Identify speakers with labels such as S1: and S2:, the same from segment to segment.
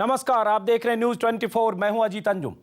S1: नमस्कार, आप देख रहे हैं न्यूज 24। मैं हूं अजीत अंजुम।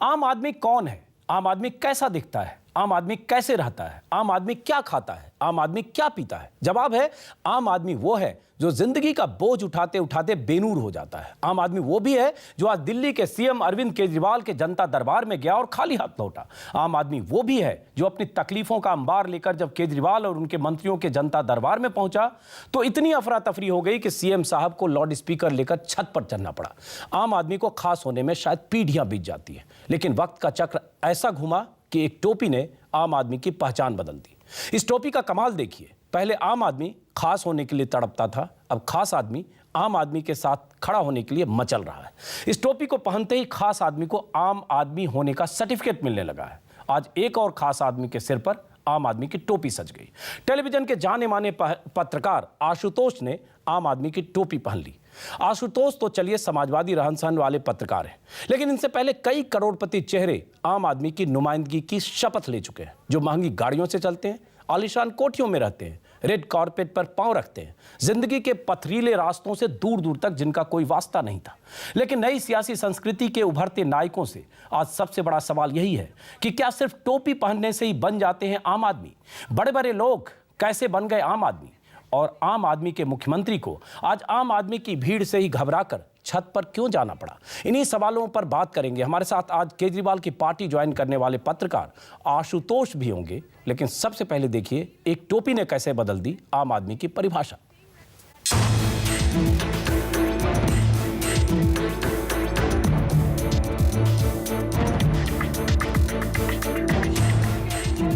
S1: आम आदमी कौन है? आम आदमी कैसा दिखता है? आम आदमी कैसे रहता है? आम आदमी क्या खाता है? आम आदमी क्या पीता है? जवाब है, आम आदमी वो है जो जिंदगी का बोझ उठाते उठाते बेनूर हो जाता है। आम आदमी वो भी है जो आज दिल्ली के सीएम अरविंद केजरीवाल के जनता दरबार में गया और खाली हाथ लौटा। आम आदमी वो भी है जो अपनी तकलीफों का अंबार लेकर जब केजरीवाल और उनके मंत्रियों के जनता दरबार में पहुंचा तो इतनी अफरा तफरी हो गई कि सीएम साहब को लाउड स्पीकर लेकर छत पर चढ़ना पड़ा। आम आदमी को खास होने में शायद पीढ़ियां बीत जाती है, लेकिन वक्त का चक्र ऐसा घुमा कि एक टोपी ने आम आदमी की पहचान बदल दी। इस टोपी का कमाल देखिए। पहले आम आदमी खास होने के लिए तड़पता था, अब खास आदमी आम आदमी के साथ खड़ा होने के लिए मचल रहा है। इस टोपी को पहनते ही खास आदमी को आम आदमी होने का सर्टिफिकेट मिलने लगा है। आज एक और खास आदमी के सिर पर आम आदमी की टोपी सज गई। टेलीविजन के जाने माने पत्रकार आशुतोष ने आम आदमी की टोपी पहन ली। आशुतोष तो चलिए समाजवादी रहन सहन वाले पत्रकार हैं, लेकिन इनसे पहले कई करोड़पति चेहरे आम आदमी की नुमाइंदगी की शपथ ले चुके हैं, जो महंगी गाड़ियों से चलते हैं, आलीशान कोठियों में रहते हैं, रेड कारपेट पर पांव रखते हैं, जिंदगी के पथरीले रास्तों से दूर दूर तक जिनका कोई वास्ता नहीं था। लेकिन नई सियासी संस्कृति के उभरते नायकों से आज सबसे बड़ा सवाल यही है कि क्या सिर्फ टोपी पहनने से ही बन जाते हैं आम आदमी? बड़े बड़े लोग कैसे बन गए आम आदमी? और आम आदमी के मुख्यमंत्री को आज आम आदमी की भीड़ से ही घबराकर छत पर क्यों जाना पड़ा? इन्हीं सवालों पर बात करेंगे। हमारे साथ आज केजरीवाल की पार्टी ज्वाइन करने वाले पत्रकार आशुतोष भी होंगे, लेकिन सबसे पहले देखिए एक टोपी ने कैसे बदल दी आम आदमी की परिभाषा।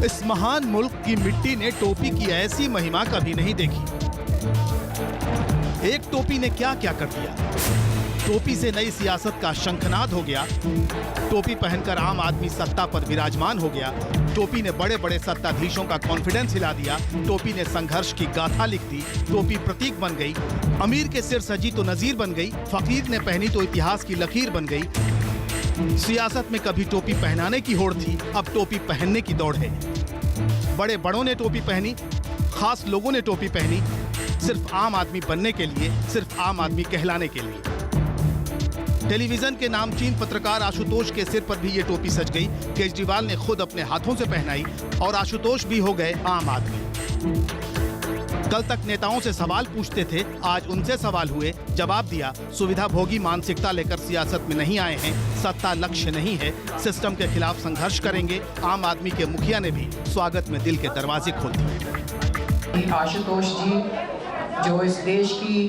S2: इस महान मुल्क की मिट्टी ने टोपी की ऐसी महिमा कभी नहीं देखी। एक टोपी ने क्या क्या कर दिया। टोपी से नई सियासत का शंखनाद हो गया। टोपी पहनकर आम आदमी सत्ता पर विराजमान हो गया। टोपी ने बड़े बड़े सत्ताधीशों का कॉन्फिडेंस हिला दिया। टोपी ने संघर्ष की गाथा लिख दी। टोपी प्रतीक बन गई। अमीर के सिर सजी तो नजीर बन गई, फकीर ने पहनी तो इतिहास की लकीर बन गई। सियासत में कभी टोपी पहनाने की होड़ थी, अब टोपी पहनने की दौड़ है। बड़े बड़ों ने टोपी पहनी, खास लोगों ने टोपी पहनी, सिर्फ आम आदमी बनने के लिए, सिर्फ आम आदमी कहलाने के लिए। टेलीविजन के नामचीन पत्रकार आशुतोष के सिर पर भी ये टोपी सज गई। केजरीवाल ने खुद अपने हाथों से पहनाई और आशुतोष भी हो गए आम आदमी। कल तक नेताओं से सवाल पूछते थे, आज उनसे सवाल हुए, जवाब दिया। सुविधा भोगी मानसिकता लेकर सियासत में नहीं आए हैं, सत्ता लक्ष्य नहीं है, सिस्टम के खिलाफ संघर्ष करेंगे। आम आदमी के मुखिया ने भी स्वागत में दिल के दरवाजे खोल दिए।
S3: आशुतोष जी जो इस देश की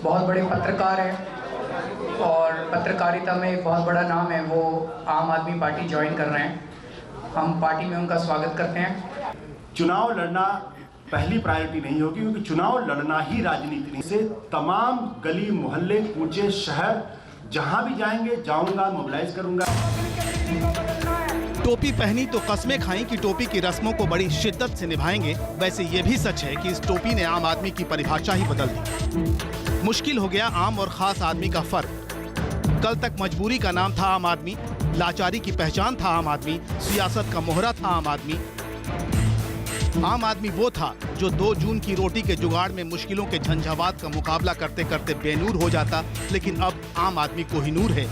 S3: बहुत बड़े पत्रकार हैं और पत्रकारिता में एक बहुत बड़ा नाम है, वो आम आदमी पार्टी ज्वाइन कर रहे हैं। हम पार्टी में उनका स्वागत करते हैं।
S4: चुनाव लड़ना पहली प्रायोरिटी नहीं होगी, क्योंकि चुनाव लड़ना ही राजनीति नहीं से तमाम गली मोहल्ले कूचे शहर जहां भी जाएंगे जाऊंगा, मोबिलाइज करूंगा।
S2: टोपी पहनी तो कस्में खाई कि टोपी की रस्मों को बड़ी शिद्दत से निभाएंगे। वैसे ये भी सच है कि इस टोपी ने आम आदमी की परिभाषा ही बदल दी। मुश्किल हो गया आम और खास आदमी का फर्क। कल तक मजबूरी का नाम था आम आदमी, लाचारी की पहचान था आम आदमी, सियासत का मोहरा था आम आदमी। आम आदमी वो था जो 2 जून की रोटी के जुगाड़ में मुश्किलों के झंझावात का मुकाबला करते करते बेनूर हो जाता, लेकिन अब आम आदमी कोहिनूर है।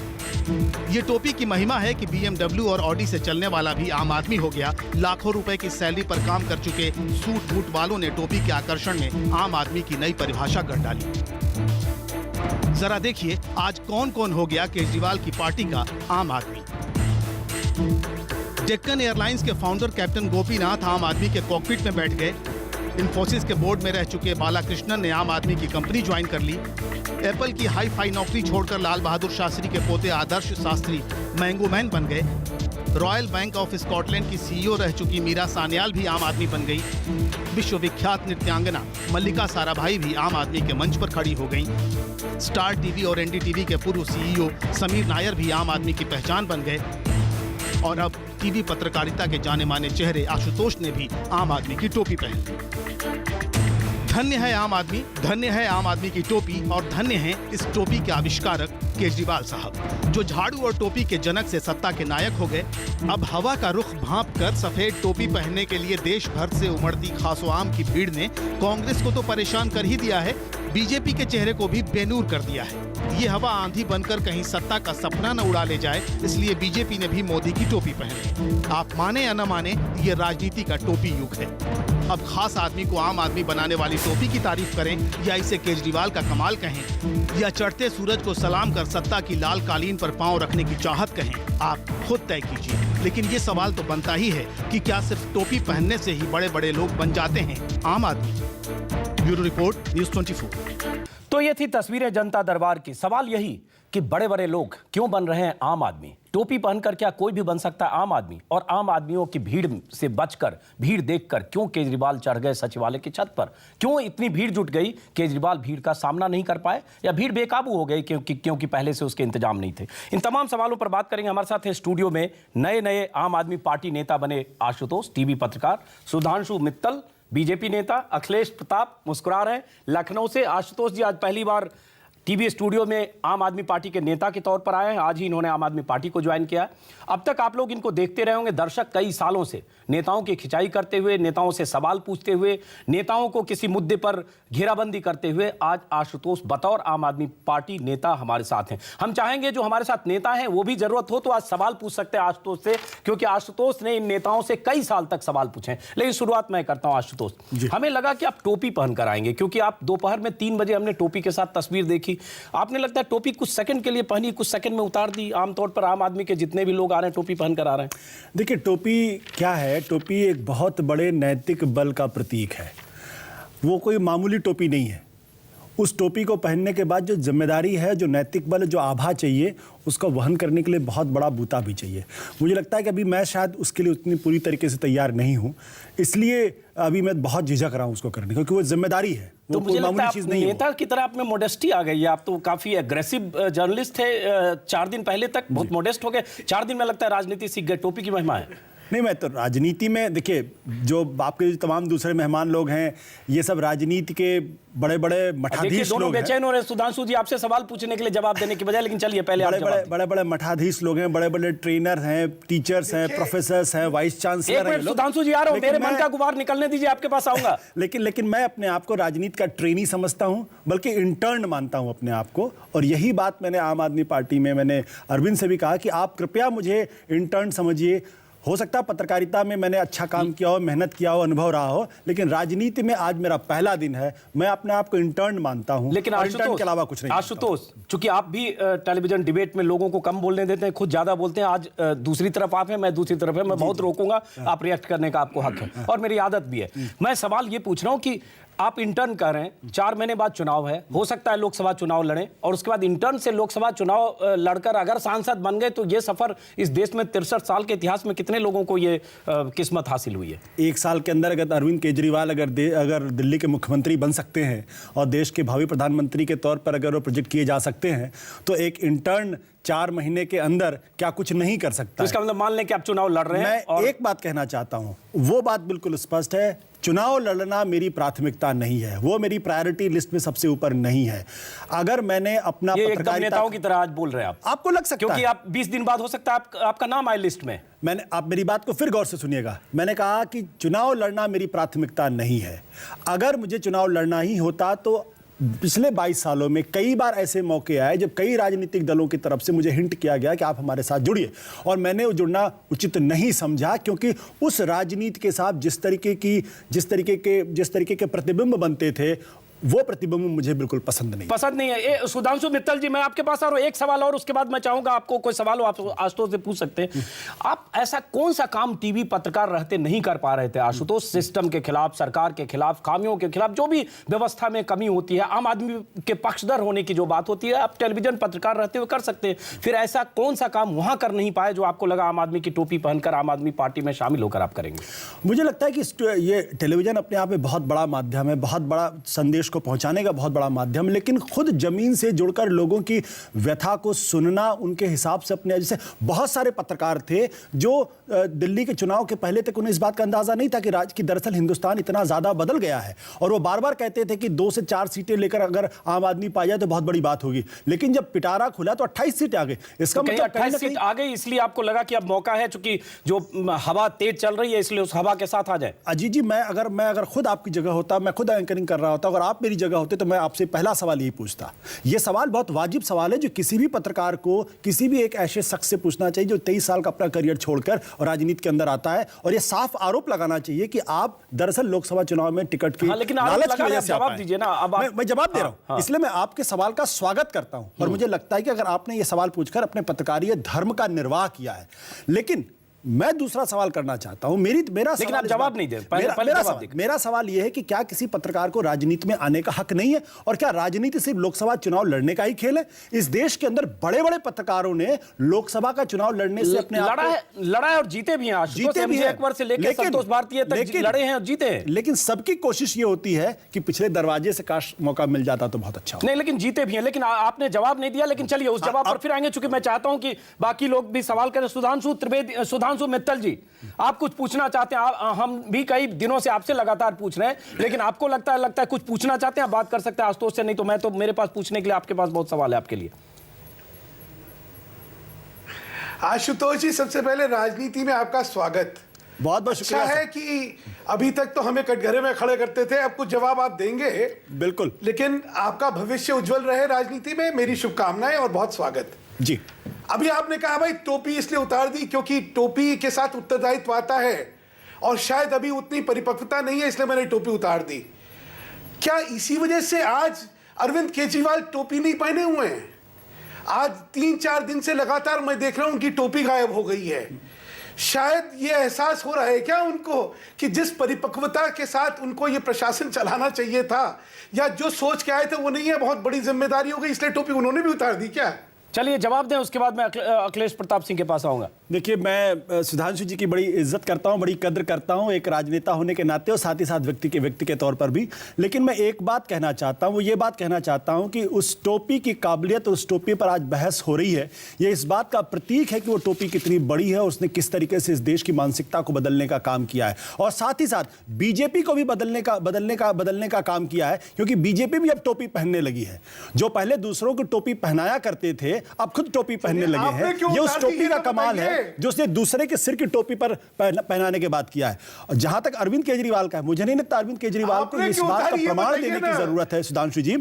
S2: ये टोपी की महिमा है कि BMW और ऑडी से चलने वाला भी आम आदमी हो गया। लाखों रुपए की सैलरी पर काम कर चुके सूट बूट वालों ने टोपी के आकर्षण में आम आदमी की नई परिभाषा गढ़ डाली। जरा देखिए आज कौन कौन हो गया केजरीवाल की पार्टी का आम आदमी। डेक्कन एयरलाइंस के फाउंडर कैप्टन गोपीनाथ आम आदमी के कॉकपिट में बैठ गए। इंफोसिस के बोर्ड में रह चुके बालाकृष्णन ने आम आदमी की कंपनी ज्वाइन कर ली। एप्पल की हाई फाई नौकरी छोड़कर लाल बहादुर शास्त्री के पोते आदर्श शास्त्री मैंगो मैन बन गए। रॉयल बैंक ऑफ स्कॉटलैंड की CEO रह चुकी मीरा सान्याल भी आम आदमी बन गई। विश्वविख्यात नृत्यांगना मल्लिका साराभाई भी आम आदमी के मंच पर खड़ी हो गईं। स्टार टीवी और NDTV के पूर्व CEO समीर नायर भी आम आदमी की पहचान बन गए। और अब टीवी पत्रकारिता के जाने माने चेहरे आशुतोष ने भी आम आदमी की टोपी पहन ली। धन्य है आम आदमी, धन्य है आम आदमी की टोपी और धन्य है इस टोपी के आविष्कारक केजरीवाल साहब, जो झाड़ू और टोपी के जनक से सत्ता के नायक हो गए। अब हवा का रुख भांप कर सफेद टोपी पहनने के लिए देश भर से उमड़ती खासो आम की भीड़ ने कांग्रेस को तो परेशान कर ही दिया है, बीजेपी के चेहरे को भी बेनूर कर दिया है। ये हवा आंधी बनकर कहीं सत्ता का सपना न उड़ा ले जाए, इसलिए बीजेपी ने भी मोदी की टोपी पहनी। आप माने या न माने, ये राजनीति का टोपी युग है। अब खास आदमी को आम आदमी बनाने वाली टोपी की तारीफ करें या इसे केजरीवाल का कमाल कहें या चढ़ते सूरज को सलाम कर सत्ता की लाल कालीन पर पांव रखने की चाहत कहें, आप खुद तय कीजिए। लेकिन ये सवाल तो बनता ही है कि क्या सिर्फ टोपी पहनने से ही बड़े बड़े लोग बन जाते हैं आम आदमी? Bureau report, news 24।
S1: तो ये थी तस्वीरें जनता दरबार की। सवाल यही कि बड़े बड़े लोग क्यों बन रहे हैं आम आदमी? टोपी पहनकर क्या कोई भी बन सकता है आम आदमी? और आम आदमियों की भीड़ से बचकर, भीड़ देखकर क्यों केजरीवाल चढ़ गए सचिवालय की छत पर? क्यों इतनी भीड़ जुट गई? केजरीवाल भीड़ का सामना नहीं कर पाए या भीड़ बेकाबू हो गई क्योंकि पहले से उसके इंतजाम नहीं थे? इन तमाम सवालों पर बात करेंगे। हमारे साथ है स्टूडियो में नए आम आदमी पार्टी नेता बने आशुतोष, टीवी पत्रकार सुधांशु मित्तल, बीजेपी नेता अखिलेश प्रताप मुस्कुरा रहे हैं लखनऊ से। आशुतोष जी आज पहली बार टीवी स्टूडियो में आम आदमी पार्टी के नेता के तौर पर आए हैं। आज ही इन्होंने आम आदमी पार्टी को ज्वाइन किया। अब तक आप लोग इनको देखते रहे होंगे, दर्शक कई सालों से नेताओं की खिंचाई करते हुए, नेताओं से सवाल पूछते हुए, नेताओं को किसी मुद्दे पर घेराबंदी करते हुए। आज आशुतोष बतौर आम आदमी पार्टी नेता हमारे साथ हैं। हम चाहेंगे जो हमारे साथ नेता हैं वो भी जरूरत हो तो आज सवाल पूछ सकते हैं आशुतोष से, क्योंकि आशुतोष ने इन नेताओं से कई साल तक सवाल पूछे हैं। लेकिन शुरुआत मैं करता हूं आशुतोष, हमें लगा कि आप टोपी पहनकर आएंगे क्योंकि आप दोपहर में 3 बजे हमने टोपी के साथ तस्वीर देखी। आपने लगता है टोपी कुछ सेकंड के लिए पहनी, कुछ सेकंड में उतार दी। आमतौर पर आम आदमी के जितने भी लोग आ रहे हैं टोपी पहनकर आ रहे हैं।
S5: देखिए टोपी क्या है, टोपी एक बहुत बड़े नैतिक बल का प्रतीक है। वो कोई मामूली टोपी नहीं है। उस टोपी को पहनने के बाद जो जिम्मेदारी है, जो नैतिक बल, जो आभा चाहिए, उसको वहन करने के लिए बहुत बड़ा बूता भी चाहिए। मुझे लगता है कि अभी मैं शायद उसके लिए उतनी पूरी तरीके से तैयार नहीं हूँ, इसलिए अभी मैं बहुत झिझक रहा हूँ उसको करने, क्योंकि वो जिम्मेदारी है।
S1: तो मुझे लगता है आप नेता की तरह आप में मोडेस्टी आ गई है। आप तो काफी एग्रेसिव जर्नलिस्ट थे 4 दिन पहले तक, बहुत मोडेस्ट हो गए। 4 दिन में लगता है राजनीति सीख गए। टोपी की महिमा है।
S5: नहीं, मैं तो राजनीति में, देखिए जो आपके तमाम दूसरे मेहमान लोग हैं, ये सब राजनीति के बड़े बड़े मठाधीश लोग हैं।
S1: बेचैन हो रहे सुधांशु जी आपसे सवाल पूछने के लिए जवाब देने की बजाय, लेकिन चलिए पहले
S5: बड़े बड़े मठाधीश लोग हैं, बड़े बड़े ट्रेनर हैं, टीचर्स हैं, प्रोफेसर्स हैं, वाइस चांसलर हैं।
S1: सुधांशु जी आ रहा हूं, मेरे मन का गुबार निकलने दीजिए, आपके पास आऊंगा।
S5: लेकिन मैं अपने आप को राजनीति का ट्रेनी समझता हूं, बल्कि इंटर्न मानता हूं अपने आप को। और यही बात मैंने आम आदमी पार्टी में, मैंने अरविंद से भी कहा कि आप कृपया मुझे इंटर्न समझिए। हो सकता है पत्रकारिता में मैंने अच्छा काम किया हो, मेहनत किया हो, अनुभव रहा हो, लेकिन राजनीति में आज मेरा पहला दिन है। मैं अपने आप को इंटर्न मानता हूं,
S1: लेकिन इंटर्न के अलावा कुछ नहीं। आशुतोष, चूंकि आप भी टेलीविजन डिबेट में लोगों को कम बोलने देते हैं, खुद ज्यादा बोलते हैं। आज दूसरी तरफ आप हैं, मैं दूसरी तरफ है। मैं बहुत रोकूंगा, आप रिएक्ट करने का आपको हक है और मेरी आदत भी है। मैं सवाल ये पूछ रहा हूं कि आप इंटर्न कर रहे हैं, 4 महीने बाद चुनाव है, हो सकता है लोकसभा चुनाव लड़ें, और उसके बाद इंटर्न से लोकसभा चुनाव लड़कर अगर सांसद बन गए तो ये सफर इस देश में 63 साल के इतिहास में कितने लोगों को ये किस्मत हासिल हुई है?
S5: 1 साल के अंदर अगर अरविंद केजरीवाल अगर दिल्ली के मुख्यमंत्री बन सकते हैं और देश के भावी प्रधानमंत्री के तौर पर अगर वो प्रोजेक्ट किए जा सकते हैं, तो एक इंटर्न 4 महीने के अंदर क्या कुछ नहीं कर सकता।
S1: तो इसका मतलब मान लें कि आप चुनाव लड़ रहे हैं।
S5: मैं एक बात कहना चाहता हूं, वो बात बिल्कुल स्पष्ट है, चुनाव लड़ना मेरी प्राथमिकता नहीं है, वो मेरी प्रायोरिटी लिस्ट में सबसे ऊपर नहीं है। अगर मैंने अपना
S1: एकदम नेताओं की तरह आज बोल रहे हैं
S5: आपको लग सकता है,
S1: क्योंकि आप 20 दिन बाद हो सकता है आपका नाम आए लिस्ट में।
S5: आप मेरी बात को फिर गौर से सुनिएगा। मैंने कहा कि चुनाव लड़ना मेरी प्राथमिकता नहीं है। अगर मुझे चुनाव लड़ना ही होता तो पिछले 22 सालों में कई बार ऐसे मौके आए जब कई राजनीतिक दलों की तरफ से मुझे हिंट किया गया कि आप हमारे साथ जुड़िए, और मैंने जुड़ना उचित नहीं समझा, क्योंकि उस राजनीति के साथ जिस तरीके के प्रतिबिंब बनते थे, वो प्रतिबिंब मुझे बिल्कुल पसंद नहीं
S1: है। सुधांशु मित्तल जी, मैं आपके पास आ रहा हूं, एक सवाल और उसके बाद मैं चाहूंगा आपको कोई सवाल हो आप आशुतोष से पूछ सकते हैं। आप ऐसा कौन सा काम टीवी पत्रकार रहते नहीं कर पा रहे थे आशुतोष? सिस्टम के खिलाफ, सरकार के खिलाफ, खामियों के खिलाफ, जो भी व्यवस्था में कमी होती है, आम आदमी के पक्षधर होने की जो बात होती है, आप टेलीविजन पत्रकार रहते हुए कर सकते हैं। फिर ऐसा कौन सा काम वहां कर नहीं पाए जो आपको लगा आम आदमी की टोपी पहनकर आम आदमी पार्टी में शामिल होकर आप करेंगे?
S5: मुझे लगता है कि ये टेलीविजन अपने आप में बहुत बड़ा माध्यम है, बहुत बड़ा संदेश को पहुंचाने का बहुत बड़ा माध्यम, लेकिन खुद जमीन से जुड़कर लोगों की व्यथा को सुनना, उनके हिसाब से अपने, जैसे बहुत सारे पत्रकार थे जो दिल्ली के चुनाव के पहले तक उन्हें इस बात का अंदाजा नहीं था कि दरअसल हिंदुस्तान इतना ज्यादा बदल गया है, और वो बार बार कहते थे कि 2 से 4 सीटें लेकर अगर आम आदमी पा जाए तो बहुत बड़ी बात होगी। लेकिन जब पिटारा खुला तो 28 सीटें आ गई। इसका मतलब
S1: 28 सीट आ गई, इसलिए आपको लगा कि अब मौका है, चूंकि जो हवा तेज चल रही है, इसलिए उस हवा के साथ आ जाए।
S5: अजीत जी, मैं अगर खुद आपकी जगह होता, मैं खुद एंकरिंग कर रहा होता, अगर आप मेरी जगह होते तो मैं आपसे पहला सवाल यही पूछता। यह सवाल बहुत वाजिब सवाल है जो किसी भी पत्रकार को, किसी भी एक ऐसे शख्स से पूछना चाहिए जो 23 साल का अपना करियर छोड़कर और राजनीति के अंदर आता है, और यह साफ आरोप लगाना चाहिए कि आप दरअसल लोकसभा चुनाव में टिकट की लालच की वजह से
S1: जवाब दीजिए ना। अब
S5: मैं जवाब दे रहा हूं, इसलिए मैं आपके सवाल का स्वागत करता हूं, और मुझे लगता है कि अगर आपने यह सवाल पूछकर अपने पत्रकारीय धर्म का निर्वाह किया है। लेकिन मैं दूसरा सवाल करना चाहता हूं।
S1: लेकिन आप जवाब नहीं दे।
S5: मेरा सवाल यह है कि क्या किसी पत्रकार को राजनीति में आने का हक नहीं है, और क्या राजनीति सिर्फ लोकसभा चुनाव लड़ने का ही खेल है? इस देश के अंदर बड़े बड़े पत्रकारों ने लोकसभा का चुनाव लड़ने से अपने
S1: लड़ा है और जीते भी हैं।
S5: जीते भी हैं,
S1: एक वर्ष से लेकर संतोष भारतीय तक लड़े हैं और जीते हैं।
S5: लेकिन सबकी कोशिश यह होती है कि पिछले दरवाजे से काश मौका मिल जाता तो बहुत अच्छा।
S1: नहीं, लेकिन जीते भी हैं। लेकिन आपने जवाब नहीं दिया। लेकिन चलिए उस जवाब पर फिर आएंगे, चूंकि मैं चाहता हूं कि बाकी लोग भी सवाल करें। सुधांशु मित्तल जी, आप कुछ पूछना चाहते हैं? हम भी कई दिनों से आपसे लगातार पूछ रहे हैं, लेकिन आपको लगता है कुछ पूछना चाहते हैं, आप बात कर सकते हैं आशुतोष से। नहीं तो मैं तो, मेरे पास पूछने के लिए आपके पास बहुत सवाल है आपके लिए।
S6: आशुतोष जी, सबसे पहले राजनीति में आपका स्वागत।
S5: बहुत बहुत
S6: अच्छा है कि अभी तक तो हमें कटघरे में खड़े करते थे, अब कुछ जवाब आप देंगे।
S5: बिल्कुल।
S6: लेकिन आपका भविष्य उज्जवल रहे राजनीति में, मेरी शुभकामनाएं और बहुत स्वागत
S5: जी।
S6: अभी आपने कहा भाई टोपी इसलिए उतार दी क्योंकि टोपी के साथ उत्तरदायित्व आता है, और शायद अभी उतनी परिपक्वता नहीं है, इसलिए मैंने टोपी उतार दी। क्या इसी वजह से आज अरविंद केजरीवाल टोपी नहीं पहने हुए हैं? आज 3-4 दिन से लगातार मैं देख रहा हूं उनकी टोपी गायब हो गई है। शायद ये एहसास हो रहा है क्या उनको कि जिस परिपक्वता के साथ उनको ये प्रशासन चलाना चाहिए था, या जो सोच के आए थे वो नहीं है, बहुत बड़ी जिम्मेदारी हो गई, इसलिए टोपी उन्होंने भी उतार दी क्या?
S1: चलिए जवाब दें, उसके बाद मैं अखिलेश प्रताप सिंह के पास आऊंगा।
S5: देखिए, मैं सुधांशु जी की बड़ी इज्जत करता हूं, बड़ी कद्र करता हूं, एक राजनेता होने के नाते और साथ ही साथ व्यक्ति के तौर पर भी। लेकिन मैं एक बात कहना चाहता हूं, वो ये बात कहना चाहता हूं कि उस टोपी की काबिलियत और उस टोपी पर आज बहस हो रही है, ये इस बात का प्रतीक है कि वो टोपी कितनी बड़ी है और उसने किस तरीके से इस देश की मानसिकता को बदलने का काम किया है, और साथ ही साथ बीजेपी को भी बदलने का काम किया है, क्योंकि बीजेपी भी अब टोपी पहनने लगी है। जो पहले दूसरों को टोपी पहनाया करते थे, अब खुद टोपी पहनने लगे हैं। ये उस टोपी का कमाल है जो उसने दूसरे के सिर की टोपी पर पहनाने के बाद किया है। और जहां तक अरविंद केजरीवाल का है, मुझे नहीं लगता अरविंद केजरीवाल को इस बात का प्रमाण देने की जरूरत है। सुधांशु जी,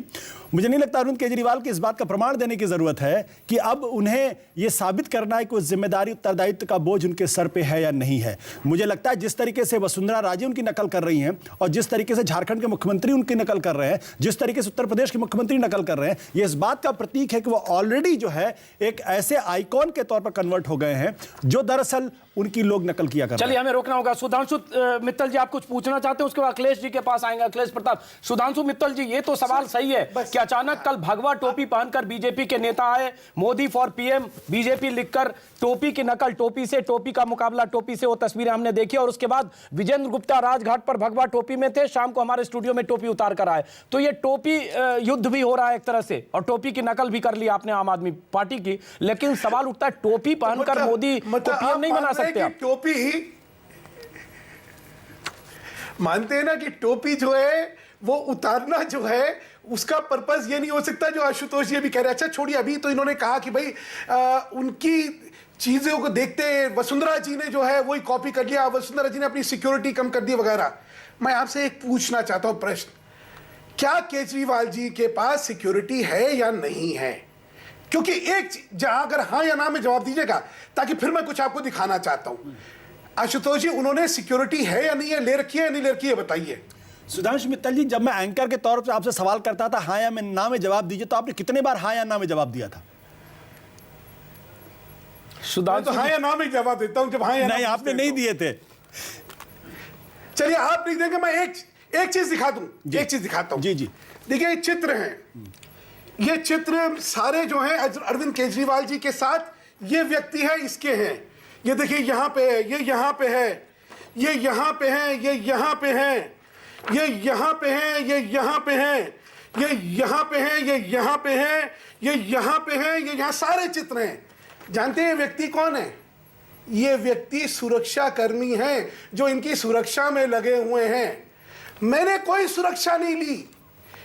S5: मुझे नहीं लगता अरविंद केजरीवाल को इस बात का प्रमाण देने की जरूरत है कि अब उन्हें यह साबित करना है कि उस जिम्मेदारी उत्तरदायित्व का बोझ उनके सर पे है या नहीं है। मुझे लगता है जिस तरीके से वसुंधरा राजे उनकी नकल कर रही हैं, और जिस तरीके से झारखंड के मुख्यमंत्री उनकी नकल कर रहे हैं, जिस तरीके से उत्तर प्रदेश के मुख्यमंत्री नकल कर रहे हैं, ये इस बात का प्रतीक है कि वो ऑलरेडी जो है एक ऐसे आइकॉन के तौर पर कन्वर्ट हो गए हैं जो दरअसल उनकी लोग नकल किया कर रहे हैं।
S1: चलिए हमें रोकना होगा। सुधांशु मित्तल जी, आप कुछ पूछना चाहते हैं, उसके बाद अखिलेश जी के पास आएंगे, अखिलेश प्रताप। सुधांशु मित्तल जी, ये तो सवाल सही है कि अचानक कल भगवा टोपी पहनकर बीजेपी के नेता आए, मोदी फॉर पीएम बीजेपी लिखकर टोपी की नकल, टोपी से टोपी का मुकाबला, टोपी से वो तस्वीरें हमने देखी, और उसके बाद विजेंद्र गुप्ता राजघाट पर भगवा टोपी में थे, शाम को हमारे स्टूडियो में टोपी उतार कर आए। तो ये टोपी युद्ध भी हो रहा है एक तरह से, और टोपी की नकल भी कर ली आपने आम आदमी पार्टी की। लेकिन सवाल उठता है, टोपी पहनकर मोदी को पीएम नहीं बना सकते आप?
S6: टोपी मानते हैं ना कि टोपी जो है वो उतारना जो है उसका पर्पस ये नहीं हो सकता जो आशुतोष ये भी कह रहे हैं। अच्छा छोड़िए, अभी तो इन्होंने कहा कि भाई उनकी चीजों को देखते वसुंधरा जी ने जो है वही कॉपी कर लिया, वसुंधरा जी ने अपनी सिक्योरिटी कम कर दी वगैरह। मैं आपसे एक पूछना चाहता हूं प्रश्न, क्या केजरीवाल जी के पास सिक्योरिटी है या नहीं है? क्योंकि एक जहां अगर हाँ या ना में जवाब दीजिएगा, ताकि फिर मैं कुछ आपको दिखाना चाहता हूं। आशुतोष जी, उन्होंने सिक्योरिटी है या नहीं है, ले रखी है या नहीं ले रखी है, बताइए।
S5: सुधांशु मित्तल जी, जब मैं एंकर के तौर पर आपसे सवाल करता था हाँ या ना में जवाब दीजिए, तो आपने कितने बार हाँ या ना में जवाब दिया था?
S6: तो हाँ या ना में जवाब देता हूं जब हाँ या
S5: नहीं, आपने नहीं दिए थे।
S6: चलिए आप नहीं देंगे, मैं एक चीज दिखा दूं, एक चीज दिखाता हूं।
S5: जी जी,
S6: देखिए ये चित्र हैं, ये चित्र सारे जो हैं अरविंद केजरीवाल जी के साथ ये व्यक्ति है इसके हैं। ये देखिए यहाँ पे है, ये यहाँ पे है, ये यहाँ पे है, ये यहाँ पे है, ये यहाँ पे है, ये यहाँ पे है, ये यहाँ पे है, ये यहाँ पे है, ये यहाँ पे है, ये यहाँ सारे चित्र हैं। जानते हैं व्यक्ति कौन है? ये व्यक्ति सुरक्षा कर्मी हैं जो इनकी सुरक्षा में लगे हुए हैं। मैंने कोई सुरक्षा नहीं ली,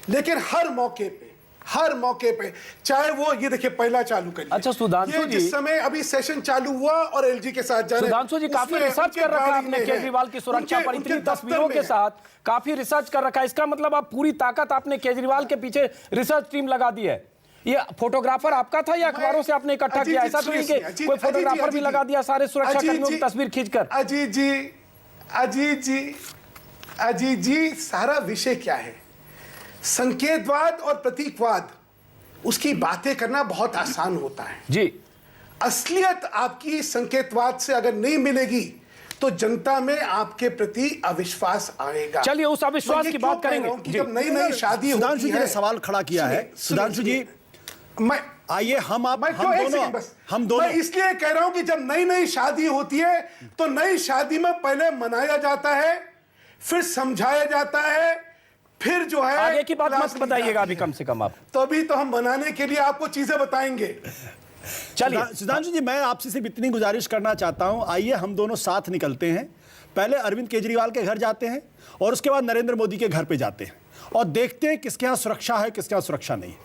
S6: लेकिन हर मौके पे हर मौके पे, चाहे वो ये देखिए पहला चालू करिए।
S1: अच्छा, सुधांशु
S6: ये
S1: जी,
S6: जिस समय अभी सेशन चालू हुआ और एलजी के साथ जा रहे हैं,
S1: सुधांशु जी काफी
S6: उसमें
S1: रिसर्च
S6: उनके
S1: कर रखा है
S6: गाड़ी
S1: आपने
S6: में है,
S1: केजरीवाल की सुरक्षा पर,
S6: उनके
S1: इतनी
S6: दफ्तर
S1: तस्वीरों
S6: में
S1: के
S6: है।
S1: साथ काफी रिसर्च कर रखा है। इसका मतलब आप पूरी ताकत आपने केजरीवाल के पीछे रिसर्च टीम लगा दी है। ये फोटोग्राफर आपका था या अखबारों से आपने इकट्ठा किया? ऐसा तो नहीं कि कोई फोटोग्राफर भी लगा दिया सारे सुरक्षा कर्मियों की तस्वीर खींचकर?
S6: अजीत जी, सारा विषय क्या है? संकेतवाद और प्रतीकवाद, उसकी बातें करना बहुत आसान होता है
S1: जी।
S6: असलियत आपकी संकेतवाद से अगर नहीं मिलेगी तो जनता में आपके प्रति अविश्वास आएगा।
S1: चलिए उस अविश्वास की बात करेंगे।
S6: कि जब नई नई शादी
S5: सुधांशु
S6: होती
S5: जी ने
S6: है,
S5: सवाल खड़ा किया है। सुधांशु जी, आइए हम दोनों
S6: मैं इसलिए कह रहा हूं कि जब नई नई शादी होती है तो नई शादी में पहले मनाया जाता है, फिर समझाया जाता है, फिर जो है
S1: आगे की बात मत बताइएगा अभी, कम से कम आप।
S6: तो अभी तो हम बनाने के लिए आपको चीजें बताएंगे।
S1: चलिए
S5: सुधांशु जी, मैं आपसे सिर्फ इतनी गुजारिश करना चाहता हूं, आइए हम दोनों साथ निकलते हैं। पहले अरविंद केजरीवाल के घर जाते हैं और उसके बाद नरेंद्र मोदी के घर पे जाते हैं और देखते हैं किसके यहां सुरक्षा है, किसके यहां सुरक्षा नहीं है।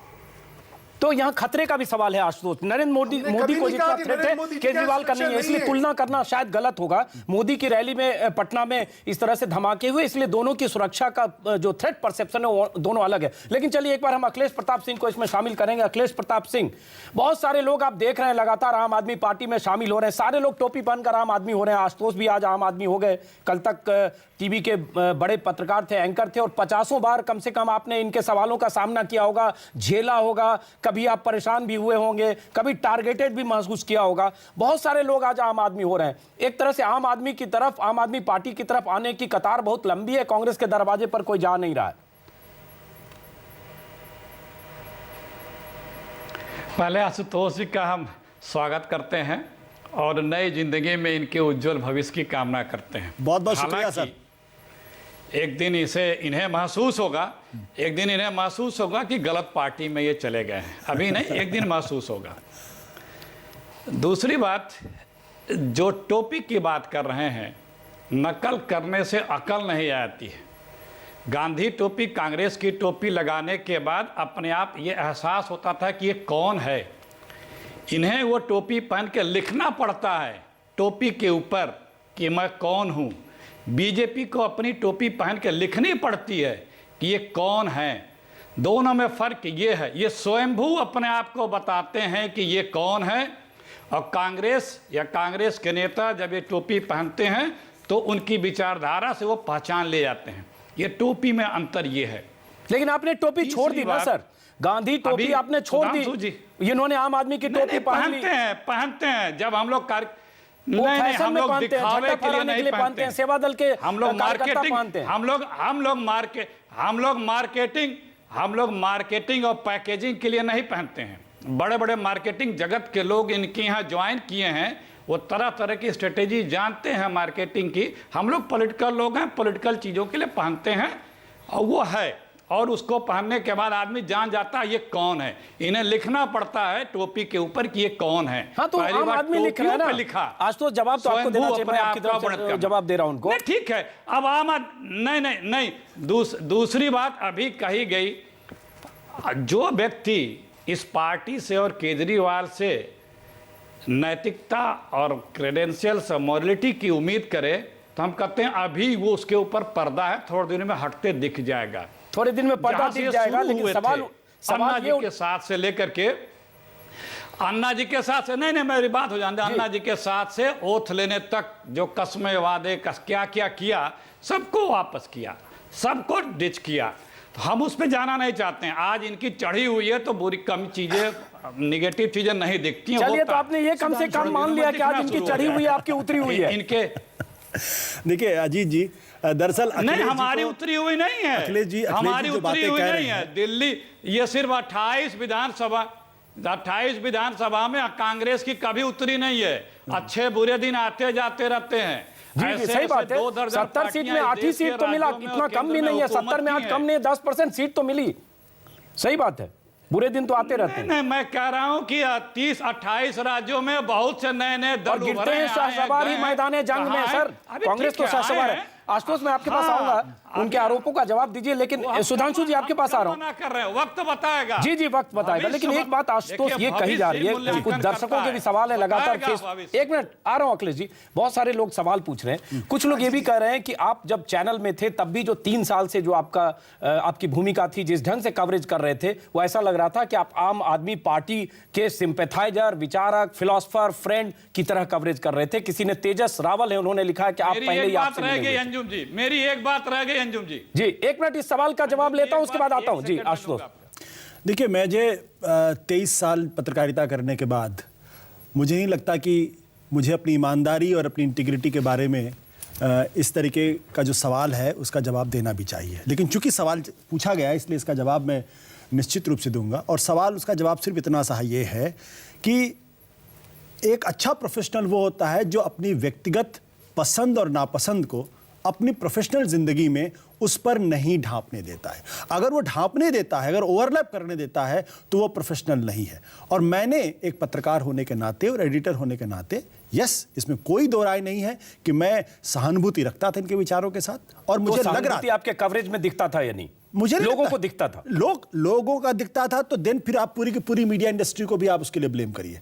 S1: तो यहाँ खतरे का भी सवाल है आशुतोष। नरेंद्र मोदी को जितना थ्रेट है केजरीवाल का नहीं है, इसलिए तुलना करना शायद गलत होगा। मोदी की रैली में पटना में इस तरह से धमाके हुए, इसलिए दोनों की सुरक्षा का जो थ्रेट परसेप्शन है वो दोनों अलग है। लेकिन चलिए एक बार हम अखिलेश प्रताप सिंह को इसमें शामिल करेंगे। अखिलेश प्रताप सिंह, बहुत सारे लोग आप देख रहे हैं लगातार आम आदमी पार्टी में शामिल हो रहे हैं, सारे लोग टोपी पहनकर आम आदमी हो रहे हैं। आशुतोष भी आज आम आदमी हो गए, कल तक टीवी के बड़े पत्रकार थे, एंकर थे, और 50 बार कम से कम आपने इनके सवालों का सामना किया होगा, झेला होगा, कभी आप परेशान भी हुए होंगे, कभी टारगेटेड भी महसूस किया होगा। बहुत सारे लोग आज आम आदमी हो रहे हैं। एक तरह से आम आदमी की तरफ, आम आदमी पार्टी की तरफ आने की कतार बहुत लंबी है, कांग्रेस के दरवाजे पर कोई जा नहीं रहा है।
S7: पहले आशुतोष जी का हम स्वागत करते हैं और नई जिंदगी में इनके उज्जवल भविष्य की कामना करते हैं।
S5: बहुत बहुत शुक्रिया सर।
S7: एक दिन इन्हें महसूस होगा कि गलत पार्टी में ये चले गए हैं। अभी नहीं, एक दिन महसूस होगा। दूसरी बात, जो टोपी की बात कर रहे हैं, नकल करने से अकल नहीं आती है। गांधी टोपी, कांग्रेस की टोपी लगाने के बाद अपने आप ये एहसास होता था कि ये कौन है। इन्हें वो टोपी पहन के लिखना पड़ता है टोपी के ऊपर कि मैं कौन हूँ। बीजेपी को अपनी टोपी पहन के लिखनी पड़ती है कि ये कौन है। दोनों में फ़र्क ये है, ये स्वयंभू अपने आप को बताते हैं कि ये कौन है, और कांग्रेस या कांग्रेस के नेता जब ये टोपी पहनते हैं तो उनकी विचारधारा से वो पहचान ले जाते हैं। ये टोपी में अंतर ये है।
S1: लेकिन आपने टोपी छोड़ दी ना सर, गांधी टोपी आपने छोड़ दी, इन्होंने आम आदमी की टोपी
S7: पहनते हैं जब हम लोग नहीं, हम लोग दिखावे के लिए नहीं पहनते हैं।
S1: सेवा दल के
S7: हम लोग मार्केटिंग, हम लोग मार्केटिंग और पैकेजिंग के लिए नहीं पहनते हैं। बड़े बड़े मार्केटिंग जगत के लोग इनके यहाँ ज्वाइन किए हैं, वो तरह तरह की स्ट्रेटेजी जानते हैं मार्केटिंग की। हम लोग पॉलिटिकल लोग हैं, पॉलिटिकल चीज़ों के लिए पहनते हैं, और वो है। और उसको पहनने के बाद आदमी जान जाता है ये कौन है। इन्हें लिखना पड़ता है टोपी के ऊपर कि ये कौन है।
S1: हाँ, तो आम आदमी लिख रहा है ना।
S7: लिखा
S1: आज तो जवाब तो आपको देना चाहिए, मैं आपकी तरफ से जवाब दे रहा हूं उनको।
S7: ठीक है, अब नहीं, दूसरी बात अभी कही गई, जो व्यक्ति इस पार्टी से और केजरीवाल से नैतिकता और क्रेडेंशियल्स और मॉरलिटी की उम्मीद करे तो हम कहते हैं अभी वो उसके ऊपर पर्दा है, थोड़े दिन में हटते दिख जाएगा।
S1: थोड़े दिन में पर्दा दिख जाएगा। लेकिन सवाल
S7: अन्ना जी के साथ से लेकर के अन्ना जी के साथ से नहीं मेरी बात हो जाने, अन्ना जी के साथ से ओथ लेने तक जो कस्में वादे क्या क्या किया, सबको वापस किया, सबको डिच किया। तो हम उस पर जाना नहीं चाहते हैं। आज इनकी चढ़ी हुई है तो बुरी कम चीजें, निगेटिव चीजें नहीं दिखती हैं।
S1: चलिए, तो आपने ये कम से कम मान लिया कि आज इनकी चढ़ी हुई है, आपकी उतरी हुई है।
S7: इनके
S5: देखिए अजीत जी, दरअसल
S7: नहीं, हमारी उतरी हुई नहीं है।
S5: अखिलेश जी
S7: हमारी
S5: जो
S7: उतरी हुई नहीं
S5: हैं।
S7: है। दिल्ली ये सिर्फ 28 विधानसभा में कांग्रेस की कभी उतरी नहीं है। अच्छे बुरे दिन आते जाते रहते हैं।
S1: जी, सही बात है। 70 सीट में 8 ही सीट तो मिला, इतना कम भी नहीं है। 70 में आज कम नहीं है, 10% सीट तो मिली। सही बात है, बुरे दिन तो आते रहते हैं।
S7: नहीं, मैं कह रहा हूं कि 30-28 राज्यों में बहुत से नए दल
S1: गिरते हैं शाहसवार ही मैदान जंग में। सर, कांग्रेस तो शाहसवार है। आशुतोष मैं आपके पास आऊंगा, उनके आरोपों का जवाब दीजिए, लेकिन सुधांशु जी आपके पास आ रहा हूँ।
S7: कर रहे हैं, वक्त बताएगा।
S1: जी जी वक्त बताएगा, लेकिन एक बात आशुतोष ये कही जा रही है, कुछ दर्शकों के भी सवाल है लगातार। एक मिनट आ रहा हूं अखिलेश जी, बहुत सारे लोग सवाल पूछ रहे हैं। कुछ लोग ये भी कह रहे हैं कि आप जब चैनल में थे तब भी जो 3 साल से जो आपकी भूमिका थी, जिस ढंग से कवरेज कर रहे थे, वो ऐसा लग रहा था कि आप आम आदमी पार्टी के सिंपैथाइजर, विचारक, फिलोसफर, फ्रेंड की तरह कवरेज कर रहे थे। किसी ने तेजस रावल है, उन्होंने लिखा है कि आप पहले ही आपसे मिले हुए थे।
S7: अंजुम जी, मेरी एक बात रह गई अंजुम जी।
S1: जी एक मिनट इस सवाल का जवाब लेता हूं, उसके बाद आता हूं। जी आशुतोष।
S5: देखिए, मुझे 23 साल पत्रकारिता करने के बाद मुझे नहीं लगता कि मुझे अपनी ईमानदारी और अपनी इंटीग्रिटी के बारे में इस तरीके का जो सवाल है उसका जवाब देना भी चाहिए। लेकिन चूंकि सवाल पूछा गया है इसलिए इसका जवाब मैं निश्चित रूप से दूंगा। और सवाल उसका जवाब सिर्फ इतना सा ये है कि एक अच्छा प्रोफेशनल वो होता है जो अपनी व्यक्तिगत पसंद और नापसंद को अपनी प्रोफेशनल जिंदगी में उस पर नहीं ढांपने देता है। अगर वो ढांपने देता है, अगर ओवरलैप करने देता है, तो वो प्रोफेशनल नहीं है। और मैंने एक पत्रकार होने के नाते और एडिटर होने के नाते, यस, इसमें कोई दो राय नहीं है कि मैं सहानुभूति रखता था इनके विचारों के साथ। और मुझे लग रहा था
S1: आपके कवरेज में दिखता था या नहीं?
S5: मुझे
S1: लोगों को दिखता था,
S5: लोगों का दिखता था। तो देन फिर आप पूरी की पूरी मीडिया इंडस्ट्री को भी आप उसके लिए ब्लेम करिए।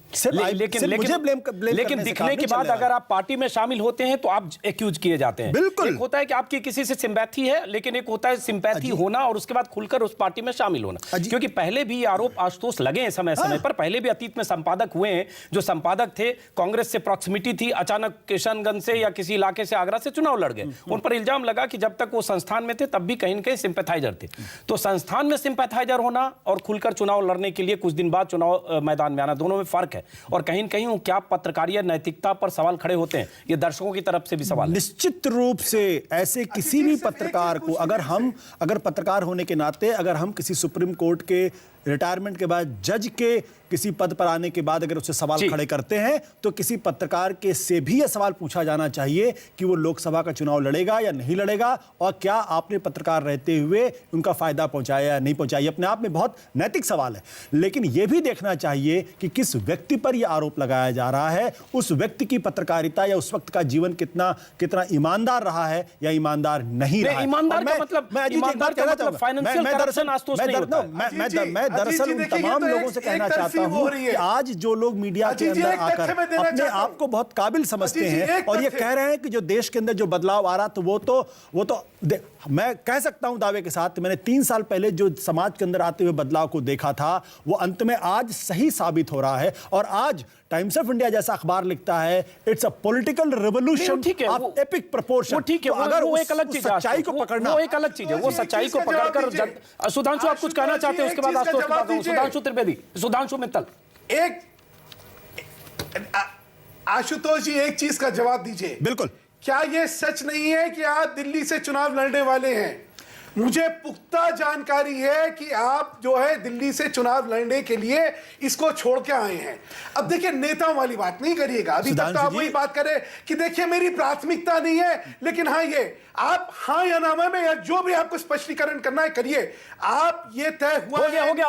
S1: लेकिन दिखने के बाद अगर आप पार्टी में शामिल होते हैं तो आप एक्यूज किए जाते हैं।
S5: बिल्कुल।
S1: एक होता है कि आपकी किसी से सिंपैथी है, लेकिन एक होता है सिंपैथी होना और उसके बाद खुलकर उस पार्टी में शामिल होना। क्योंकि पहले भी आरोप आशुतोष लगे हैं समय समय पर, पहले भी अतीत में संपादक हुए हैं जो संपादक थे, कांग्रेस से प्रॉक्सिमिटी थी, अचानक किशनगंज से या किसी इलाके से आगरा से चुनाव लड़ गए। उन पर इल्जाम लगा कि जब तक वो संस्थान में थे तब भी कहीं न कहीं सिंपैथाइजर थे। तो संस्थान में सिंपैथाइजर होना और खुलकर चुनाव लड़ने के लिए कुछ दिन बाद चुनाव मैदान में आना, दोनों में फर्क है। और कहीं न कहीं क्या पत्रकारिता नैतिकता पर सवाल खड़े होते हैं, ये दर्शकों की तरफ से भी सवाल है।
S5: निश्चित रूप से ऐसे किसी भी पत्रकार को अगर पत्रकार होने के नाते अगर हम किसी सुप्रीम कोर्ट के रिटायरमेंट के बाद जज के किसी पद पर आने के बाद अगर उससे सवाल खड़े करते हैं तो किसी पत्रकार के से भी यह सवाल पूछा जाना चाहिए कि वो लोकसभा का चुनाव लड़ेगा या नहीं लड़ेगा, और क्या आपने पत्रकार रहते हुए उनका फायदा पहुंचाया या नहीं पहुंचाया। अपने आप में बहुत नैतिक सवाल है। लेकिन यह भी देखना चाहिए कि किस व्यक्ति पर यह आरोप लगाया जा रहा है, उस व्यक्ति की पत्रकारिता या उस वक्त का जीवन कितना ईमानदार रहा है या ईमानदार नहीं रहा है।
S1: ईमानदार का मतलब
S5: मैं दरअसल उन तमाम लोगों से कहना चाहता हूं कि आज जो लोग मीडिया के अंदर आकर अपने आप को बहुत काबिल समझते हैं और ये कह रहे हैं कि जो देश के अंदर जो बदलाव आ रहा, तो वो तो मैं कह सकता हूं दावे के साथ, मैंने 3 साल पहले जो समाज के अंदर आते हुए बदलाव को देखा था वो अंत में आज सही साबित हो रहा है। और आज टाइम्स ऑफ इंडिया जैसा अखबार लिखता है, it's a political revolution of epic proportion.
S1: ठीक है, अगर वो एक अलग चीज है,
S5: सच्चाई को पकड़ना,
S1: वो एक अलग चीज है। वो सच्चाई को पकड़कर सुधांशु आप कुछ कहना चाहते हैं, उसके बाद सुधांशु त्रिवेदी, सुधांशु मित्तल।
S6: आशुतोष जी एक चीज का जवाब दीजिए।
S5: बिल्कुल।
S6: क्या यह सच नहीं है कि आप दिल्ली से चुनाव लड़ने वाले हैं? मुझे पुख्ता जानकारी है कि आप जो है दिल्ली से चुनाव लड़ने के लिए इसको छोड़ के आए हैं। अब देखिए, नेताओं वाली बात नहीं करिएगा। अभी तक तो आप वही बात करें कि देखिए मेरी प्राथमिकता नहीं है, लेकिन हाँ, ये आप हाँ या ना में या जो भी आपको स्पष्टीकरण करना है करिए। आप ये तय हुआ
S1: हो गया।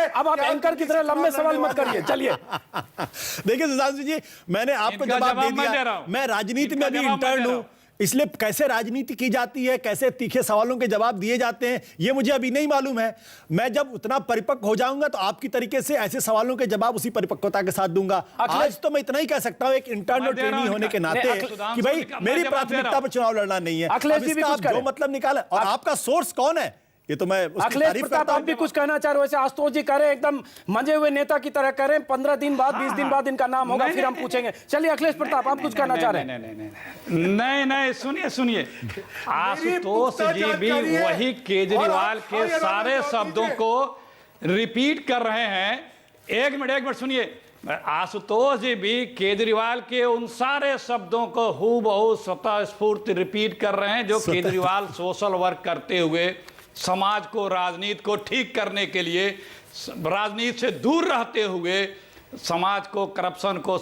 S1: अब आप एंकर की तरह लंबे सवाल मत करिए, चलिए।
S5: देखिए सुधांशु जी, मैंने आपको जवाब दे दिया। मैं राजनीति में अभी इंटर्न हूं, इसलिए कैसे राजनीति की जाती है, कैसे तीखे सवालों के जवाब दिए जाते हैं, ये मुझे अभी नहीं मालूम है। मैं जब उतना परिपक्व हो जाऊंगा तो आपकी तरीके से ऐसे सवालों के जवाब उसी परिपक्वता के साथ दूंगा। आज तो मैं इतना ही कह सकता हूं एक इंटर्न और ट्रेनी होने के नाते कि भाई मेरी प्राथमिकता पर चुनाव लड़ना नहीं है।
S1: अखिलेश जी भी कुछ
S5: जो मतलब निकाला, और आपका सोर्स कौन है ये तो मैं
S1: अखिलेश प्रताप आप भी कुछ कहना चाह रहे हो। वैसे आशुतोष जी कह रहे हैं एकदम मंजे हुए नेता की तरह कह रहे हैं, 15 दिन बाद 20 दिन बाद इनका नाम होगा, फिर हम पूछेंगे। चलिए अखिलेश प्रताप आप कुछ कहना चाह रहे हैं।
S7: नहीं, सुनिए आशुतोष जी भी वही केजरीवाल के सारे शब्दों को रिपीट कर रहे हैं। एक मिनट सुनिए, आशुतोष जी भी केजरीवाल के उन सारे शब्दों को हूबहू स्वतः स्फूर्त रिपीट कर रहे हैं जो केजरीवाल सोशल वर्क करते हुए समाज को, राजनीति को ठीक करने के लिए, राजनीति से दूर रहते हुए समाज को, करप्शन को,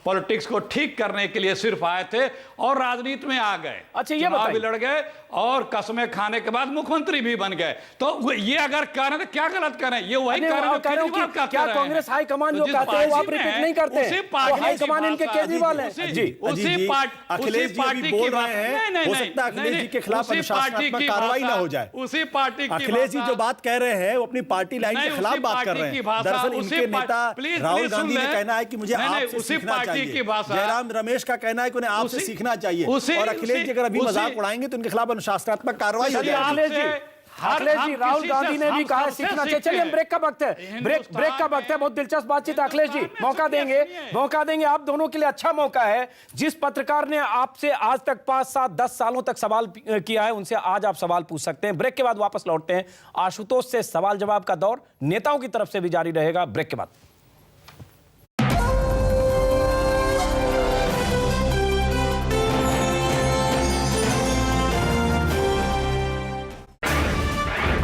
S7: पॉलिटिक्स को ठीक करने के लिए सिर्फ आए थे और राजनीति में आ गए।
S1: अच्छा, ये
S7: चुनाव भी
S1: बताइए।
S7: लड़ गए और कसमें खाने के बाद मुख्यमंत्री भी बन गए। तो ये अगर कह रहे हैं तो क्या गलत कह रहे हैं? ये वही
S1: नहीं,
S7: कह रहे
S1: वो
S7: हैं
S1: कह रहे हो कि क्या कांग्रेस हाईकमान जो कहते हैं वो आप रिपीट नहीं करते? वो हाईकमान इनके केजरीवाल है।
S5: जी, अजीत जी, अखिलेश जी अभी बोल रहे हैं, हो सकता है अखिलेश जी के खिलाफ अनुशासनात्मक कार्रवाई ना हो जाए।
S7: उसी पार्टी की
S5: अखिलेश जी जो बात कह रहे हैं वो अपनी पार्टी लाइन के
S7: नहीं,
S5: खिलाफ
S7: उसी
S5: बात कर
S7: पार्टी
S5: रहे
S7: की
S5: हैं।
S7: भाषा,
S5: दरअसल
S7: उसी
S5: इनके नेता
S7: प्लीज
S5: राहुल
S7: सुन
S5: गांधी ने
S7: ले।
S5: कहना है कि मुझे
S7: नहीं,
S5: आपसे
S7: उसी
S5: सीखना
S7: पार्टी
S5: चाहिए।
S7: की भाषा।
S5: जयराम रमेश का कहना है कि उन्हें आपसे
S7: उसी-
S5: सीखना चाहिए।
S7: उसी-
S5: और अखिलेश जी अगर अभी
S7: उसी-
S5: मजाक उड़ाएंगे तो उनके खिलाफ अनुशासनात्मक कार्रवाई हो
S1: चलिए
S5: जाएगी।
S1: अखिलेश जी, अखिलेश जी, राहुल गांधी ने भी कहा सीखना चाहिए। चलिए हम ब्रेक का वक्त है, ब्रेक का वक्त है। बहुत दिलचस्प बातचीत है अखिलेश जी, मौका देंगे आप दोनों के लिए। अच्छा मौका है। जिस पत्रकार ने आपसे आज तक 5, 7, 10 सालों तक सवाल किया है उनसे आज आप सवाल पूछ सकते हैं। ब्रेक के बाद वापस लौटते हैं। आशुतोष से सवाल जवाब का दौर नेताओं की तरफ से भी जारी रहेगा ब्रेक के बाद।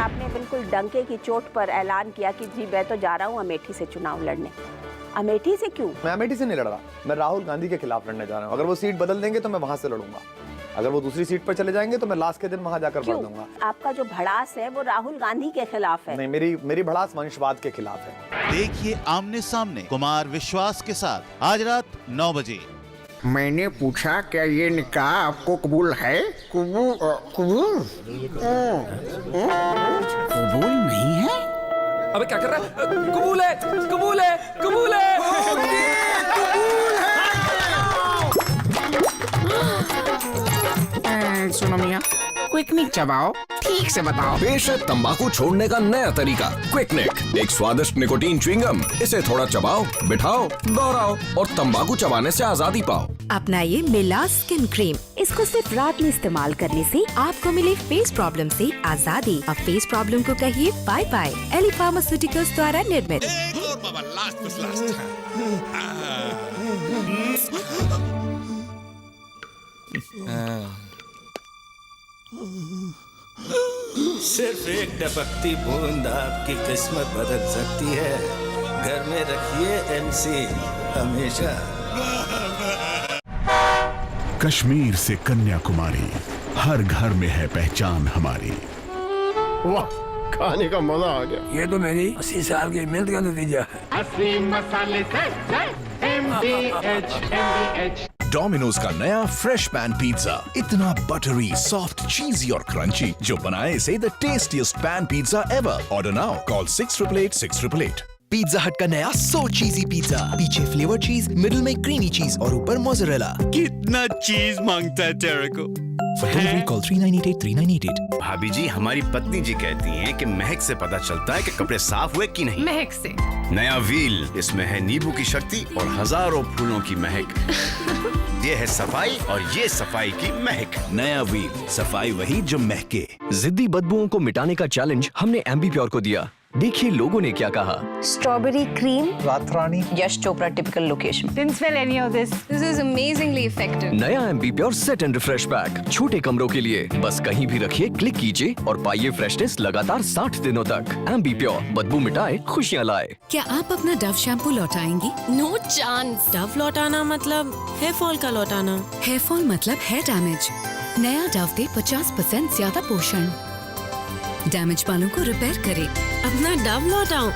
S8: आपने बिल्कुल डंके की चोट पर ऐलान किया कि जी मैं तो जा रहा हूँ अमेठी से चुनाव लड़ने। अमेठी से क्यों?
S9: मैं अमेठी से नहीं लड़ रहा, मैं राहुल गांधी के खिलाफ लड़ने जा रहा हूँ। अगर वो सीट बदल देंगे तो मैं वहां से लड़ूंगा। अगर वो दूसरी सीट पर चले जाएंगे तो मैं लास्ट के दिन वहां जाकर भर दूंगा।
S8: आपका जो भड़ास है वो राहुल गांधी के खिलाफ है।
S9: नहीं, मेरी भड़ास वंशवाद के खिलाफ है।
S2: देखिए आमने सामने कुमार विश्वास के साथ आज रात 9 बजे।
S10: मैंने पूछा क्या ये निकाह आपको कबूल है? कबूल नहीं है?
S11: अबे क्या कर रहा है? कबूल है, कबूल है, कबूल है। सुनो मियाँ, क्विकनिक चबाओ, ठीक से बताओ।
S12: पेश है तंबाकू छोड़ने का नया तरीका क्विकनिक। एक स्वादिष्ट निकोटीन च्युइंगम। इसे थोड़ा चबाओ, बिठाओ, दोहराओ और तंबाकू चबाने से आजादी पाओ।
S13: अपनाइए मिला स्किन क्रीम। इसको सिर्फ रात में इस्तेमाल करने से आपको मिले फेस प्रॉब्लम से आजादी। अब फेस प्रॉब्लम को कहिए बाय बाय। एली फार्मास्यूटिकल्स द्वारा निर्मित।
S14: सिर्फ एक टपकती बूंद आपकी किस्मत बदल सकती है। घर में रखिए MC हमेशा।
S15: कश्मीर से कन्याकुमारी, हर घर में है पहचान हमारी।
S10: वाह, खाने का मजा आ गया।
S11: ये तो मेरी 80 साल की मेहनत का नतीजा है।
S10: 80 मसाले से MDH।
S15: डोमिनोज का नया फ्रेश पैन पिज्जा, इतना बटरी, सॉफ्ट, चीजी और क्रंची जो बनाए इसे the tastiest pan pizza ever. Order now, call 6888
S16: pizza हट का नया सो चीजी पिज्जा, पीछे फ्लेवर चीज, मिडिल में क्रीमी चीज और ऊपर मोज़रेला।
S17: कितना चीज मांगता है तेरे को?
S16: For delivery call 3988-3988।
S17: भाभी जी, हमारी पत्नी जी कहती हैं कि महक से पता चलता है कि कपड़े साफ हुए कि नहीं।
S18: महक से?
S17: नया व्हील, इसमें है नींबू की शक्ति और हजारों फूलों की महक। ये है सफाई और ये सफाई की महक।
S12: नया व्हील, सफाई वही जो महके। जिद्दी बदबुओं को मिटाने का चैलेंज हमने एम्बीप्योर को दिया। देखिए लोगों ने क्या कहा।
S8: स्ट्रॉबेरी क्रीम,
S9: रातरानी,
S18: Yash Chopra typical location. Didn't smell any of this. This is amazingly effective.
S12: नया एम्बीप्योर सेट एंड रिफ्रेश पैक, छोटे कमरों के लिए। बस कहीं भी रखिए, क्लिक कीजिए और पाइए फ्रेशनेस लगातार 60 दिनों तक। एम्बीप्योर, बदबू मिटाए, खुशियाँ लाए।
S13: क्या आप अपना डव शैम्पू लौटाएंगी?
S18: No chance.
S13: डव लौटाना मतलब हेयर फॉल का लौटाना। हेयर फॉल मतलब हेयर डैमेज। नया डव दे 50% ज्यादा पोषण, डैमेज बालों को रिपेयर करे। अपना डव लौटाओ।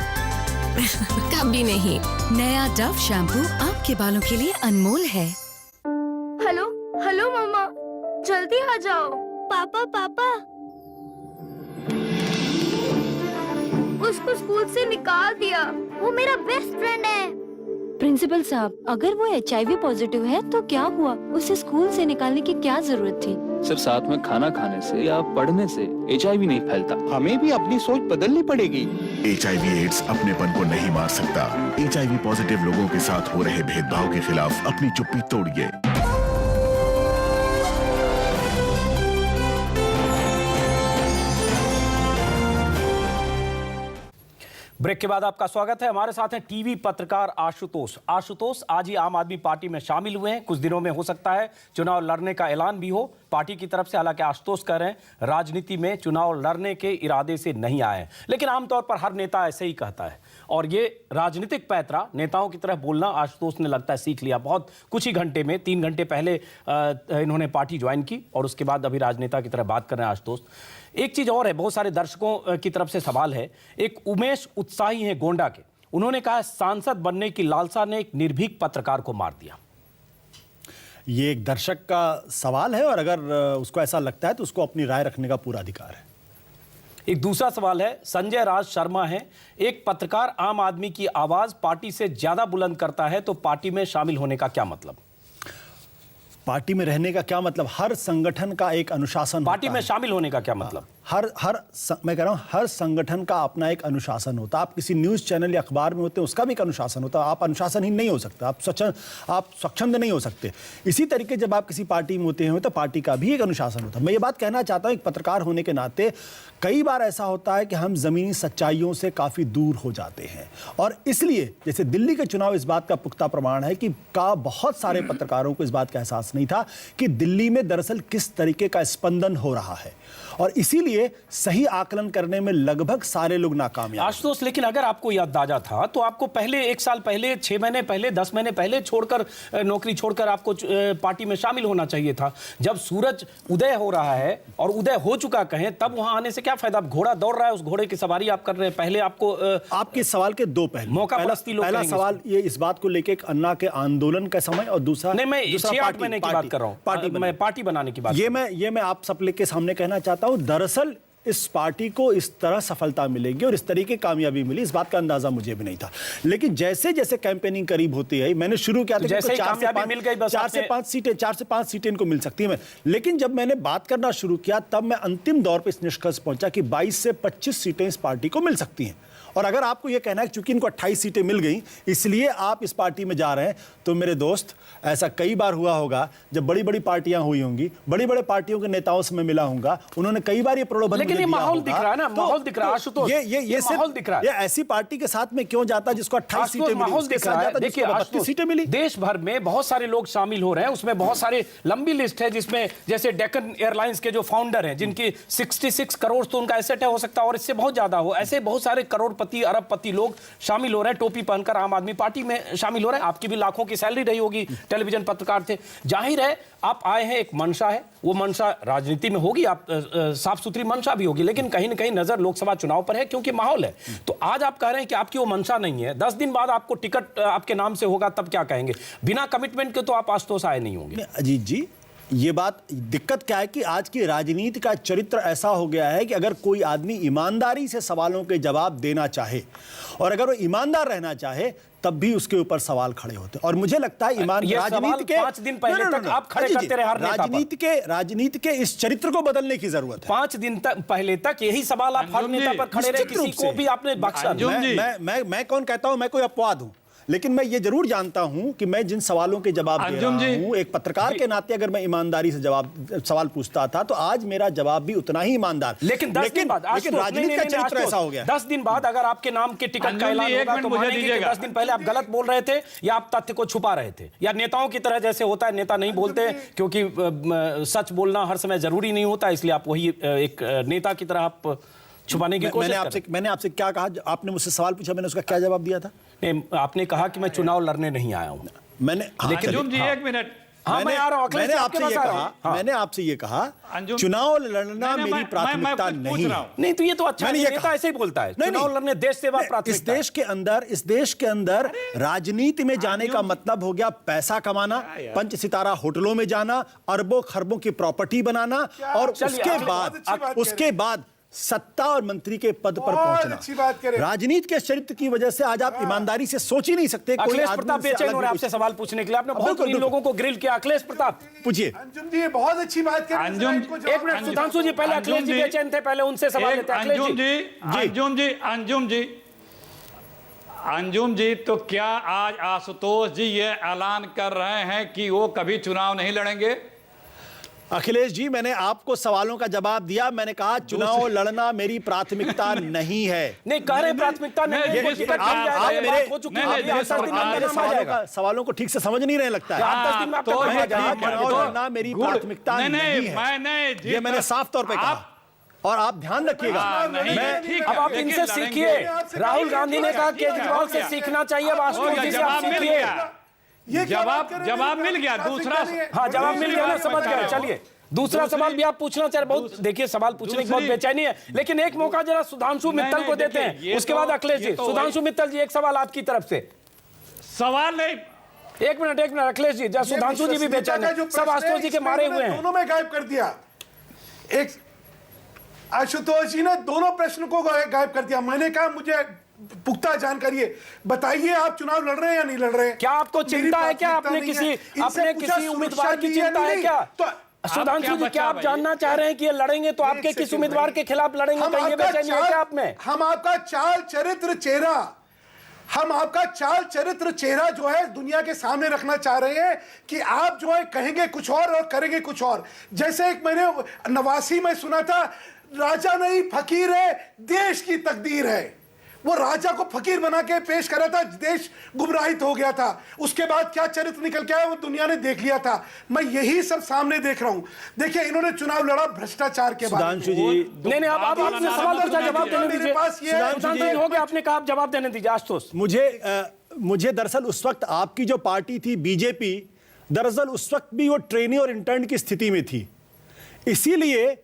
S18: कभी नहीं।
S13: नया डव शैम्पू आपके बालों के लिए अनमोल है।
S19: हेलो हेलो मम्मा, जल्दी आ जाओ। पापा पापा, उसको स्कूल से निकाल दिया। वो मेरा बेस्ट फ्रेंड है।
S20: प्रिंसिपल साहब, अगर वो HIV पॉजिटिव है तो क्या हुआ? उसे स्कूल से निकालने की क्या जरूरत थी?
S21: सिर्फ साथ में खाना खाने से या पढ़ने से HIV नहीं फैलता। हमें भी अपनी सोच बदलनी पड़ेगी।
S15: HIV एड्स अपनेपन को नहीं मार सकता। HIV पॉजिटिव लोगों के साथ हो रहे भेदभाव के खिलाफ अपनी चुप्पी तोड़िए।
S1: ब्रेक के बाद आपका स्वागत है। हमारे साथ हैं टीवी पत्रकार आशुतोष। आशुतोष आज ही आम आदमी पार्टी में शामिल हुए हैं। कुछ दिनों में हो सकता है चुनाव लड़ने का ऐलान भी हो पार्टी की तरफ से। हालांकि आशुतोष कह रहे हैं राजनीति में चुनाव लड़ने के इरादे से नहीं आए, लेकिन आमतौर पर हर नेता ऐसे ही कहता है। और ये राजनीतिक पैतरा, नेताओं की तरह बोलना आशुतोष ने लगता है सीख लिया। बहुत कुछ ही घंटे में, 3 घंटे पहले इन्होंने पार्टी ज्वाइन की और उसके बाद अभी राजनेता की तरह बात कर रहे हैं आशुतोष। एक चीज और है, बहुत सारे दर्शकों की तरफ से सवाल है। एक उमेश उत्साही हैं गोंडा के, उन्होंने कहा सांसद बनने की लालसा ने एक निर्भीक पत्रकार को मार दिया।
S5: ये एक दर्शक का सवाल है और अगर उसको ऐसा लगता है तो उसको अपनी राय रखने का पूरा अधिकार है।
S1: एक दूसरा सवाल है, संजय राज शर्मा है, एक पत्रकार आम आदमी की आवाज पार्टी से ज्यादा बुलंद करता है तो पार्टी में शामिल होने का क्या मतलब?
S5: पार्टी में रहने का क्या मतलब? हर संगठन का एक अनुशासन,
S1: पार्टी में शामिल होने का क्या मतलब?
S5: मैं कह रहा हूं हर संगठन का अपना एक अनुशासन होता है। आप किसी न्यूज चैनल या अखबार में होते हैं, उसका भी एक अनुशासन होता है। आप अनुशासनहीन नहीं हो सकते, आप स्वच्छंद नहीं हो सकते। इसी तरीके जब आप किसी पार्टी में होते हैं तो पार्टी का भी एक अनुशासन होता है। मैं ये बात कहना चाहता हूं, एक पत्रकार होने के नाते कई बार ऐसा होता है कि हम जमीनी सच्चाइयों से काफी दूर हो जाते हैं और इसलिए जैसे दिल्ली के चुनाव इस बात का पुख्ता प्रमाण है कि बहुत सारे पत्रकारों को इस बात का एहसास नहीं था कि दिल्ली में दरअसल किस तरीके का स्पंदन हो रहा है और इसीलिए सही आकलन करने में लगभग सारे लोग नाकामयाब।
S1: आशुतोष, लेकिन अगर आपको याद ताजा था तो आपको पहले 1 साल पहले, 6 महीने पहले, 10 महीने पहले छोड़कर, नौकरी छोड़कर आपको पार्टी में शामिल होना चाहिए था। जब सूरज उदय हो रहा है और उदय हो चुका कहें, तब वहां आने से क्या फायदा? घोड़ा दौड़ रहा है, उस घोड़े की सवारी आप कर रहे हैं। पहले आपको
S5: आपके सवाल के 2 पहलू।
S1: मौका परस्ती लोग
S5: पहला सवाल ये इस बात को लेकर अन्ना के आंदोलन का समय और दूसरा
S1: नहीं, मैं 6-8 महीने की बात कर रहा हूं, मैं पार्टी बनाने की बात।
S5: ये मैं आप सब के सामने कहना चाहता हूं, दरअसल इस पार्टी को इस तरह सफलता मिलेगी और इस तरीके कामयाबी मिली, इस बात का अंदाजा मुझे भी नहीं था। लेकिन जैसे जैसे कैंपेनिंग करीब होती है, मैंने शुरू किया था कि 4 से 5 सीटें इनको मिल सकती है। लेकिन जब मैंने बात करना शुरू किया तब मैं अंतिम दौर पर इस निष्कर्ष पहुंचा कि 22 से 25 सीटें इस पार्टी को मिल सकती हैं। और अगर आपको यह कहना है कि चूंकि इनको 28 सीटें मिल गई इसलिए आप इस पार्टी में जा रहे हैं, तो मेरे दोस्त ऐसा कई बार हुआ होगा जब बड़ी बड़ी पार्टियां हुई होंगी, बड़ी बड़े पार्टियों के नेताओं से मैं मिला हूंगा, उन्होंने कई बार ये प्रलोभन,
S1: लेकिन ये माहौल दिख रहा है ना, माहौल दिख रहा है आशुतोष,
S5: ये माहौल दिख रहा है। ये ऐसी पार्टी के साथ में क्यों जाता जिसको 28 सीटें मिली?
S1: माहौल दिख रहा है। देखिए
S5: 32 सीटें मिली।
S1: देश भर में बहुत सारे लोग शामिल हो रहे हैं, उसमें बहुत सारे लंबी लिस्ट है, जिसमें जैसे डेक्कन एयरलाइंस के जो फाउंडर हैं, जिनकी 66 करोड़ तो उनका एसेट है, हो सकता है और इससे बहुत ज्यादा हो। ऐसे बहुत सारे करोड़पति, अरबपति लोग शामिल हो रहे हैं, टोपी पहनकर आम आदमी पार्टी में शामिल हो रहे हैं। आपकी भी लाखों की सैलरी रही होगी, टेलीविजन पत्रकार थे। जाहिर है आप आए हैं, एक मंशा है, वो मंशा राजनीति में होगी, आप साफ सुथरी मंशा भी होगी, लेकिन कहीं ना कहीं नजर लोकसभा चुनाव पर है क्योंकि माहौल है। तो आज आप कह रहे हैं कि आपकी वो मंशा नहीं है, 10 दिन बाद आपको टिकट आपके नाम से होगा, तब क्या कहेंगे? बिना कमिटमेंट के तो आप आशुतोष आए नहीं होंगे।
S5: अजीत जी, ये बात, दिक्कत क्या है कि आज की राजनीति का चरित्र ऐसा हो गया है कि अगर कोई आदमी ईमानदारी से सवालों के जवाब देना चाहे और अगर वो ईमानदार रहना चाहे तब भी उसके ऊपर सवाल खड़े होते हैं। और मुझे लगता है
S1: राजनीति के 5 दिन पहले तक आप खड़े करते रहे हर नेता पर।
S5: राजनीति के इस चरित्र को बदलने की जरूरत है।
S1: 5 दिन तक पहले तक यही सवाल आप हर नेता पर खड़े रहे, किसी को भी आपने बख्शा नहीं।
S5: मैं कौन कहता हूं मैं कोई अपवाद हूं, लेकिन मैं ये जरूर जानता हूं कि मैं जिन सवालों के जवाब दे रहा हूं, एक पत्रकार के नाते अगर मैं ईमानदारी से सवाल पूछता था तो आज मेरा जवाब भी उतना ही ईमानदार।
S1: लेकिन 10 दिन बाद
S5: राजनीति का चरित्र ऐसा हो गया।
S1: 10 दिन बाद अगर आपके नाम के टिकट का ऐलान होगा तो मानेंगे कि 10 दिन पहले आप गलत बोल रहे थे या आप तथ्य को छुपा रहे थे, या नेताओं की तरह जैसे होता है, नेता नहीं बोलते क्योंकि सच बोलना हर समय जरूरी नहीं होता, इसलिए आप वही एक नेता की तरह आप छुपाने की कोशिश।
S5: मैंने आपसे क्या कहा? आपने मुझसे सवाल पूछा, मैंने उसका क्या जवाब दिया था?
S1: नहीं, आपने कहा कि मैं चुनाव लड़ने नहीं आया हूं।
S5: मैंने
S7: एक मिनट,
S5: मैंने आपसे ये कहा चुनाव लड़ना मेरी प्राथमिकता नहीं।
S1: तो ये तो अच्छा नेता ऐसे ही बोलता है, चुनाव लड़ने देश सेवा प्राथमिकता।
S5: इस देश के अंदर राजनीति में जाने का मतलब हो गया पैसा कमाना, 5 सितारा होटलों में जाना, अरबों खरबों की प्रॉपर्टी बनाना और उसके बाद सत्ता और मंत्री के पद पर पहुंचना। राजनीति के चरित्र की वजह से आज आप ईमानदारी से सोच ही नहीं सकते।
S1: अखिलेश प्रताप बेचैन हो रहे हैं आपसे सवाल पूछने के लिए, आपने बहुत इन लोगों को ग्रिल किया। अखिलेश प्रताप
S5: पूछिए।
S6: अंजुम जी बहुत अच्छी बात कर रहे हैं।
S1: एक मिनट सुधांशु जी, पहले अखिलेश जी बेचैन थे, पहले उनसे सवाल लेते हैं।
S7: अंजुम जी, तो क्या आज आशुतोष जी ये ऐलान कर रहे हैं कि वो कभी चुनाव नहीं लड़ेंगे?
S5: अखिलेश जी, मैंने आपको सवालों का जवाब दिया। मैंने कहा चुनाव लड़ना मेरी प्राथमिकता नहीं है।
S1: नहीं कह रहे प्राथमिकता नहीं है।
S5: सवालों को ठीक से समझ नहीं रहे लगता है। चुनाव लड़ना मेरी प्राथमिकता नहीं है, ये मैंने साफ तौर पे कहा। और आप ध्यान रखिएगा।
S1: अब आप इनसे सीखिए। राहुल गांधी ने कहा केजरीवाल से सीखना चाहिए, वास्तव जी से आप सीखिए।
S7: ये जवाब मिल गया। दूसरा
S1: हाँ जवाब मिल गया ना, समझ गए। चलिए दूसरा सवाल भी आप पूछना चाह रहे। बहुत देखिए सवाल पूछने की बहुत बेचैनी है, लेकिन एक मौका जरा सुधांशु मित्तल को देते हैं, उसके बाद अखिलेश जी। सुधांशु मित्तल जी, एक सवाल आपकी तरफ से।
S7: सवाल नहीं,
S1: एक मिनट अखिलेश जी, सुधांशु जी भी बेचैन है, सब आशुतोष जी के मारे हुए हैं।
S6: दोनों में गायब कर दिया। एक आशुतोष जी ने दोनों प्रश्न को गायब कर दिया। मैंने कहा मुझे पुख्ता जानकारी है, बताइए आप चुनाव लड़ रहे हैं या नहीं लड़ रहे हैं?
S1: क्या आपको चिंता है क्या? अपने किसी उम्मीदवार की चिंता है क्या? सुधांशु जी, क्या आप जानना चाह रहे हैं कि ये लड़ेंगे तो आपके किस उम्मीदवार के खिलाफ लड़ेंगे? तो ये बेचैनी है क्या आप में?
S6: हम आपका चाल चरित्र चेहरा जो है दुनिया के सामने रखना चाह रहे हैं कि आप जो है कहेंगे कुछ और करेंगे कुछ और। जैसे एक मैंने 89 में सुना था, राजा नहीं फकीर है, देश की तकदीर है। वो राजा को फकीर बना के पेश करा था, देश गुमराहित हो गया था। उसके बाद क्या चरित्र निकल के आया वो दुनिया ने देख लिया था। मैं यही सब सामने देख रहा हूं। देखिए इन्होंने चुनाव लड़ा भ्रष्टाचार के बाद।
S5: सुधांशु जी,
S1: नहीं आप आपने सवाल पूछा, जवाब देने दीजिए। हो गया, आपने कहा जवाब देने दीजिए। आशुतोष,
S5: मुझे दरअसल उस वक्त आपकी जो पार्टी थी बीजेपी, दरअसल उस वक्त भी वो ट्रेनी और इंटर्न की स्थिति में थी। इसीलिए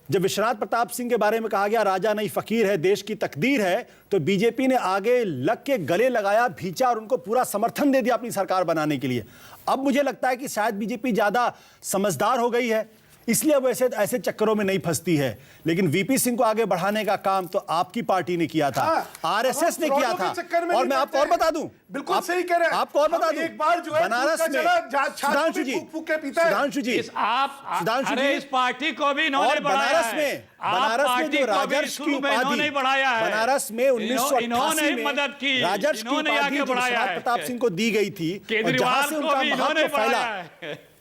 S5: जब विश्वनाथ प्रताप सिंह के बारे में कहा गया राजा नहीं फकीर है, देश की तकदीर है, तो बीजेपी ने आगे लग के गले लगाया, भींचा और उनको पूरा समर्थन दे दिया अपनी सरकार बनाने के लिए। अब मुझे लगता है कि शायद बीजेपी ज्यादा समझदार हो गई है, इसलिए अब ऐसे चक्करों में नहीं फंसती है। लेकिन वीपी सिंह को आगे बढ़ाने का काम तो आपकी पार्टी ने किया था, आरएसएस ने किया था। और मैं आपको और बता दूं,
S6: बिल्कुल सही कह रहे हैं।
S5: आपको और बता दूं,
S6: एक बार जो है
S5: बनारस में सुधांशु जी,
S7: इस पार्टी को भी इन्होंने
S5: बनारस में जो राजर्षि की उपाधि, बनारस में 1988 में
S7: मदद की,
S5: राजर्षि की उपाधि विश्वनाथ प्रताप सिंह को दी गई थी, और जहां से उनका महत्व फैला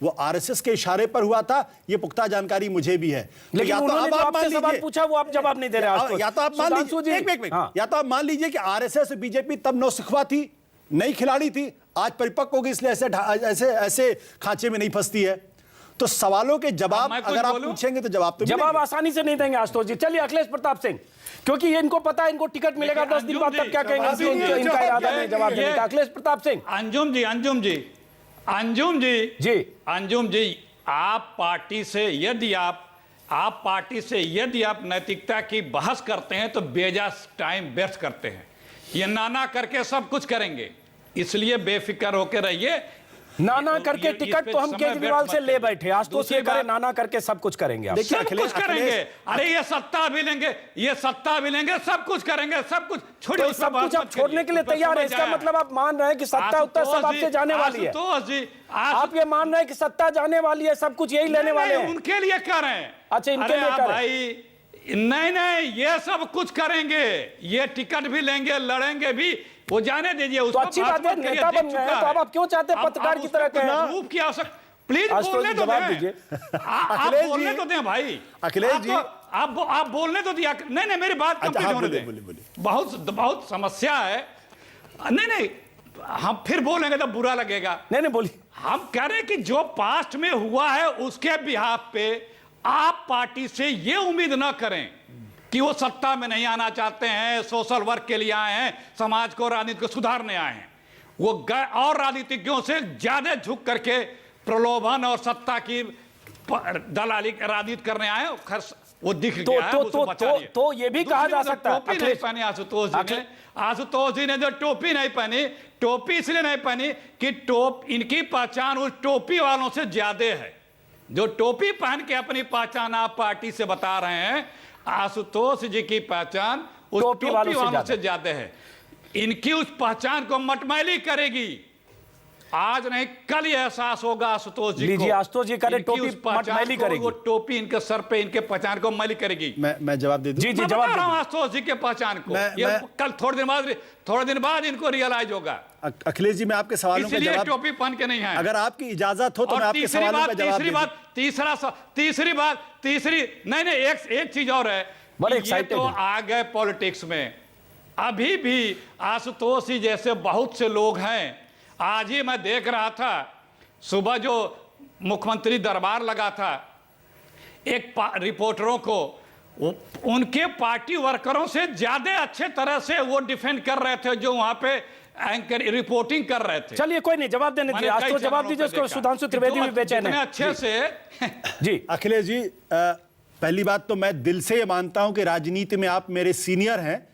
S5: वो आरएसएस के इशारे पर हुआ था। ये पुख्ता जानकारी मुझे भी है।
S1: लेकिन उन्होंने जो आपसे सवाल पूछा वो आप जवाब नहीं दे रहे।
S5: या तो आप मान लीजिए, या तो आप मान लीजिए कि आरएसएस और बीजेपी तब नौसिखवा थी, नई खिलाड़ी थी, आज परिपक्व होगी, इसलिए ऐसे खांचे में नहीं फंसती है। तो सवालों के जवाब अगर आप पूछेंगे तो जवाब
S1: आसानी से नहीं देंगे आशुतोष जी। चलिए अखिलेश प्रताप सिंह, क्योंकि इनको पता है इनको टिकट मिलेगा 10 दिन बाद, तब क्या कहेंगे? इनका इरादा नहीं जवाब देने का। अखिलेश प्रताप सिंह।
S7: अंजुम जी, आप पार्टी से यदि आप नैतिकता की बहस करते हैं तो बेजा टाइम व्यर्थ करते हैं। ये नाना करके सब कुछ करेंगे, इसलिए बेफिक्र होकर रहिए।
S1: नाना करके टिकट तो हम केजरीवाल से ले बैठे, आज तो ये करे नाना करके सब कुछ करेंगे।
S7: सब कुछ करेंगे। अरे ये सत्ता भी लेंगे, सब कुछ करेंगे, सब कुछ छोड़िए।
S1: तो सब कुछ आप छोड़ने के लिए तैयार है, इसका मतलब आप मान रहे हैं कि सत्ता उत्तर सब आपसे जाने वाली है। आप ये मान रहे हैं कि सत्ता जाने वाली है, सब कुछ यही लेने वाले हैं।
S7: उनके लिए कर रहे हैं।
S1: अच्छा, इनके लिए कर रहे हैं।
S7: नहीं, ये सब कुछ करेंगे, ये टिकट भी लेंगे, लड़ेंगे भी, वो जाने दीजिए।
S1: तो अच्छी बात है, नेता बन गए हैं, तो अब आप क्यों चाहते हैं पत्रकार की तरह कहना?
S7: की आवश्यकता, प्लीज बोलने तो दें। आप बोलने तो दें भाई।
S5: अखिलेश जी,
S7: आप बोलने तो दिया। नहीं, मेरी बात कंप्लीट होने दें। बहुत समस्या है। नहीं, हम फिर बोलेंगे तो बुरा लगेगा।
S1: नहीं बोलिए।
S7: हम कह रहे हैं कि जो पास्ट में हुआ है उसके बिहाफ पे आप पार्टी से ये उम्मीद ना करें कि वो सत्ता में नहीं आना चाहते हैं, सोशल वर्क के लिए आए हैं, समाज को, राजनीति को सुधारने आए हैं। वो और राजनीतिज्ञों से ज्यादा झुक करके प्रलोभन और सत्ता की दलाली राजनीति करने आए। वो दिख गया है।
S1: तो ये भी कहा जा सकता है।
S7: टोपी नहीं पहनी आशुतोष जी ने जो टोपी नहीं पहनी, टोपी इसलिए नहीं पहनी कि इनकी पहचान उस टोपी वालों से ज्यादा है। जो टोपी पहन के अपनी पहचान आप पार्टी से बता रहे हैं, आशुतोष जी की पहचान उस टोपी वालों से ज्यादा है। इनकी उस पहचान को मटमैली करेगी। आज नहीं कल ही एहसास होगा आशुतोष जी को।
S1: लीजिए आशुतोष जी करे
S7: इनकी
S1: टोपी
S7: उस पहचान
S1: मैली
S7: को,
S1: करेगी।
S7: वो टोपी इनके सर पे इनके पहचान को मैली करेगी।
S5: मैं जवाब दे दूं?
S1: जी
S7: मैं
S1: जवाब
S7: बता रहा हूं
S1: दीजिए।
S7: आशुतोष जी के पहचान को। ये कल थोड़े दिन बाद इनको रियलाइज होगा।
S5: अखिलेश जी मैं आपके सवालों का
S7: इसलिए
S5: जवाब,
S7: टोपी पहन के नहीं है।
S5: अगर आपकी इजाजत हो तो मैं आपके सवालों का जवाब
S7: तीसरी बात नहीं एक चीज और है।
S1: बड़े
S7: ये
S1: एक्साइटेड
S7: तो
S1: हैं।
S7: आ गए पॉलिटिक्स में, अभी भी आशुतोष जी जैसे बहुत से लोग हैं। आज ही मैं देख रहा था, सुबह जो मुख्यमंत्री दरबार लगा था, एक रिपोर्टरों को उनके पार्टी वर्करों से ज्यादा अच्छे तरह से वो डिफेंड कर रहे थे जो वहां पे एंकर रिपोर्टिंग कर रहे थे।
S1: चलिए कोई नहीं, जवाब देने दीजिए। आज तो जवाब दीजिए उसको। सुधांशु त्रिवेदी भी बेचैन है
S7: अच्छे से।
S1: जी
S5: अखिलेश जी, पहली बात तो मैं दिल से ये मानता हूं कि राजनीति में आप मेरे सीनियर हैं।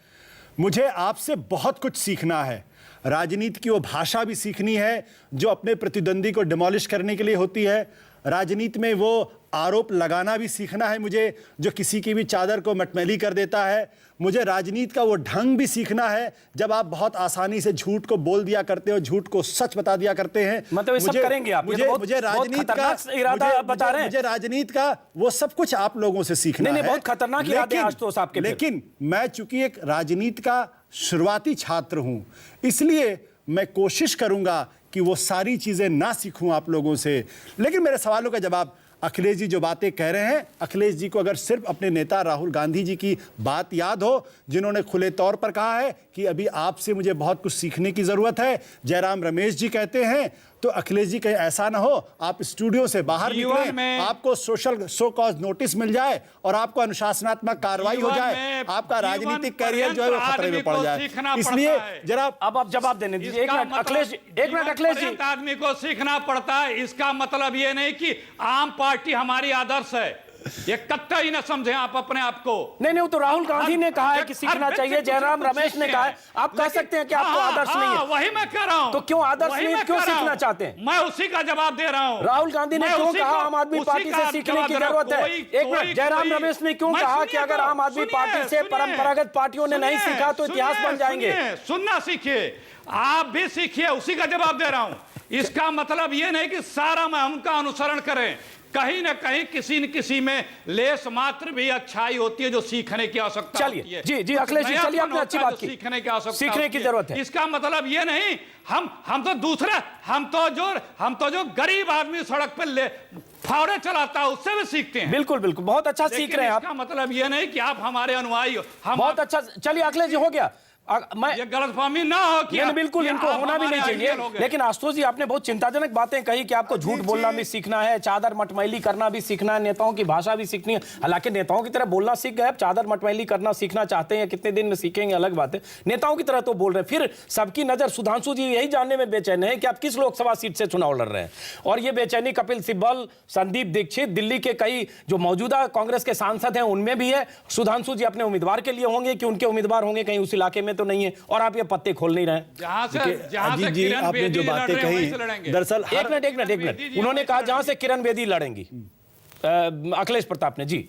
S5: मुझे आपसे बहुत कुछ सीखना है। राजनीति की वो भाषा भी सीखनी है जो अपने प्रतिद्वंदी को डिमोलिश करने के लिए होती है। राजनीति में वो आरोप लगाना भी सीखना है मुझे, जो किसी की भी चादर को मटमैली कर देता है। मुझे राजनीति का वो ढंग भी सीखना है जब आप बहुत आसानी से झूठ को बोल दिया करते हो, झूठ को सच बता दिया करते हैं।
S1: मतलब ये सब करेंगे आप?
S5: मुझे राजनीति का
S1: इरादा बता रहे हैं।
S5: मुझे राजनीति का वो सब कुछ आप लोगों से सीखना है।
S1: बहुत खतरनाक इरादे आज तो आपके।
S5: लेकिन मैं चूंकि एक राजनीति का शुरुआती छात्र हूं, इसलिए मैं कोशिश करूंगा कि वो सारी चीजें ना सीखूं आप लोगों से। लेकिन मेरे सवालों का जवाब, अखिलेश जी जो बातें कह रहे हैं, अखिलेश जी को अगर सिर्फ अपने नेता राहुल गांधी जी की बात याद हो, जिन्होंने खुले तौर पर कहा है कि अभी आपसे मुझे बहुत कुछ सीखने की जरूरत है, जयराम रमेश जी कहते हैं, तो अखिलेश जी कहीं ऐसा ना हो आप स्टूडियो से बाहर निकलें, आपको सोशल सो कॉज नोटिस मिल जाए और आपको अनुशासनात्मक कार्रवाई हो जाए, आपका राजनीतिक करियर जो है वो खतरे में पड़ जाए। इसलिए जरा
S1: अब आप जवाब देने दीजिए। एक मिनट अखिलेश जी।
S7: आदमी को सीखना पड़ता है, इसका मतलब ये नहीं कि आम पार्टी हमारी आदर्श है। ये कतई न समझे आप अपने आप को।
S1: नहीं वो तो राहुल गांधी ने कहा है कि सीखना चाहिए, जयराम रमेश ने कहा है। आप कह सकते हैं कि आपको आदर्श नहीं है।
S7: वही मैं कह रहा हूं।
S1: तो क्यों आदर्श नहीं, क्यों सीखना चाहते हैं?
S7: मैं उसी का जवाब दे रहा हूं।
S1: राहुल गांधी ने क्यों कहा आम आदमी पार्टी से सीखने की जरूरत है? एक मिनट, जयराम रमेश ने क्यों कहा कि अगर आम आदमी पार्टी से परंपरागत पार्टियों ने नहीं सीखा तो इतिहास बन जाएंगे?
S7: सुनना सीखिए, आप भी सीखिए, उसी का जवाब दे रहा हूं। इसका मतलब ये नहीं कि सारा में उनका अनुसरण करें। कहीं ना कहीं किसी न किसी में लेस मात्र भी अच्छाई होती है जो सीखने की आवश्यकता होती है।
S1: जी अखिलेश जी, चलिए आपने अच्छी बात की।
S7: सीखने की आवश्यकता,
S1: सीखने की जरूरत है।
S7: इसका मतलब ये नहीं हम तो जो गरीब आदमी सड़क पर ले फावड़े चलाता है उससे भी सीखते हैं।
S1: बिल्कुल बहुत अच्छा सीख रहे हैं आप।
S7: इसका मतलब ये नहीं कि आप हमारे अनुयायी हो।
S1: बहुत अच्छा। चलिए अखिलेश जी, हो गया।
S7: ये गलतफहमी ना हो कि
S1: बिल्कुल इनको होना भी नहीं चाहिए। लेकिन आशुतोष जी, आपने बहुत चिंताजनक बातें कही कि आपको झूठ बोलना भी सीखना है, चादर मटमैली करना भी सीखना है, नेताओं की भाषा भी सीखनी है। हालांकि नेताओं की तरह बोलना सीख गए, चादर मटमैली करना सीखना चाहते हैं, कितने दिन में सीखेंगे अलग बात है। नेताओं की तरह तो बोल रहे हैं। फिर सबकी नजर सुधांशु जी यही जानने में बेचैन है कि आप किस लोकसभा सीट से चुनाव लड़ रहे हैं। और ये बेचैनी कपिल सिब्बल, संदीप दीक्षित, दिल्ली के कई जो मौजूदा कांग्रेस के सांसद हैं उनमें भी है। सुधांशु जी अपने उम्मीदवार के लिए होंगे कि उनके उम्मीदवार होंगे कहीं उस इलाके में तो नहीं है, और आप ये पत्ते खोल नहीं रहे।
S5: अजीत जी, आपने जो बातें कही, दरअसल
S1: एक मिनट उन्होंने कहा जहां से किरण बेदी लड़ेंगी। अखिलेश प्रताप ने जी।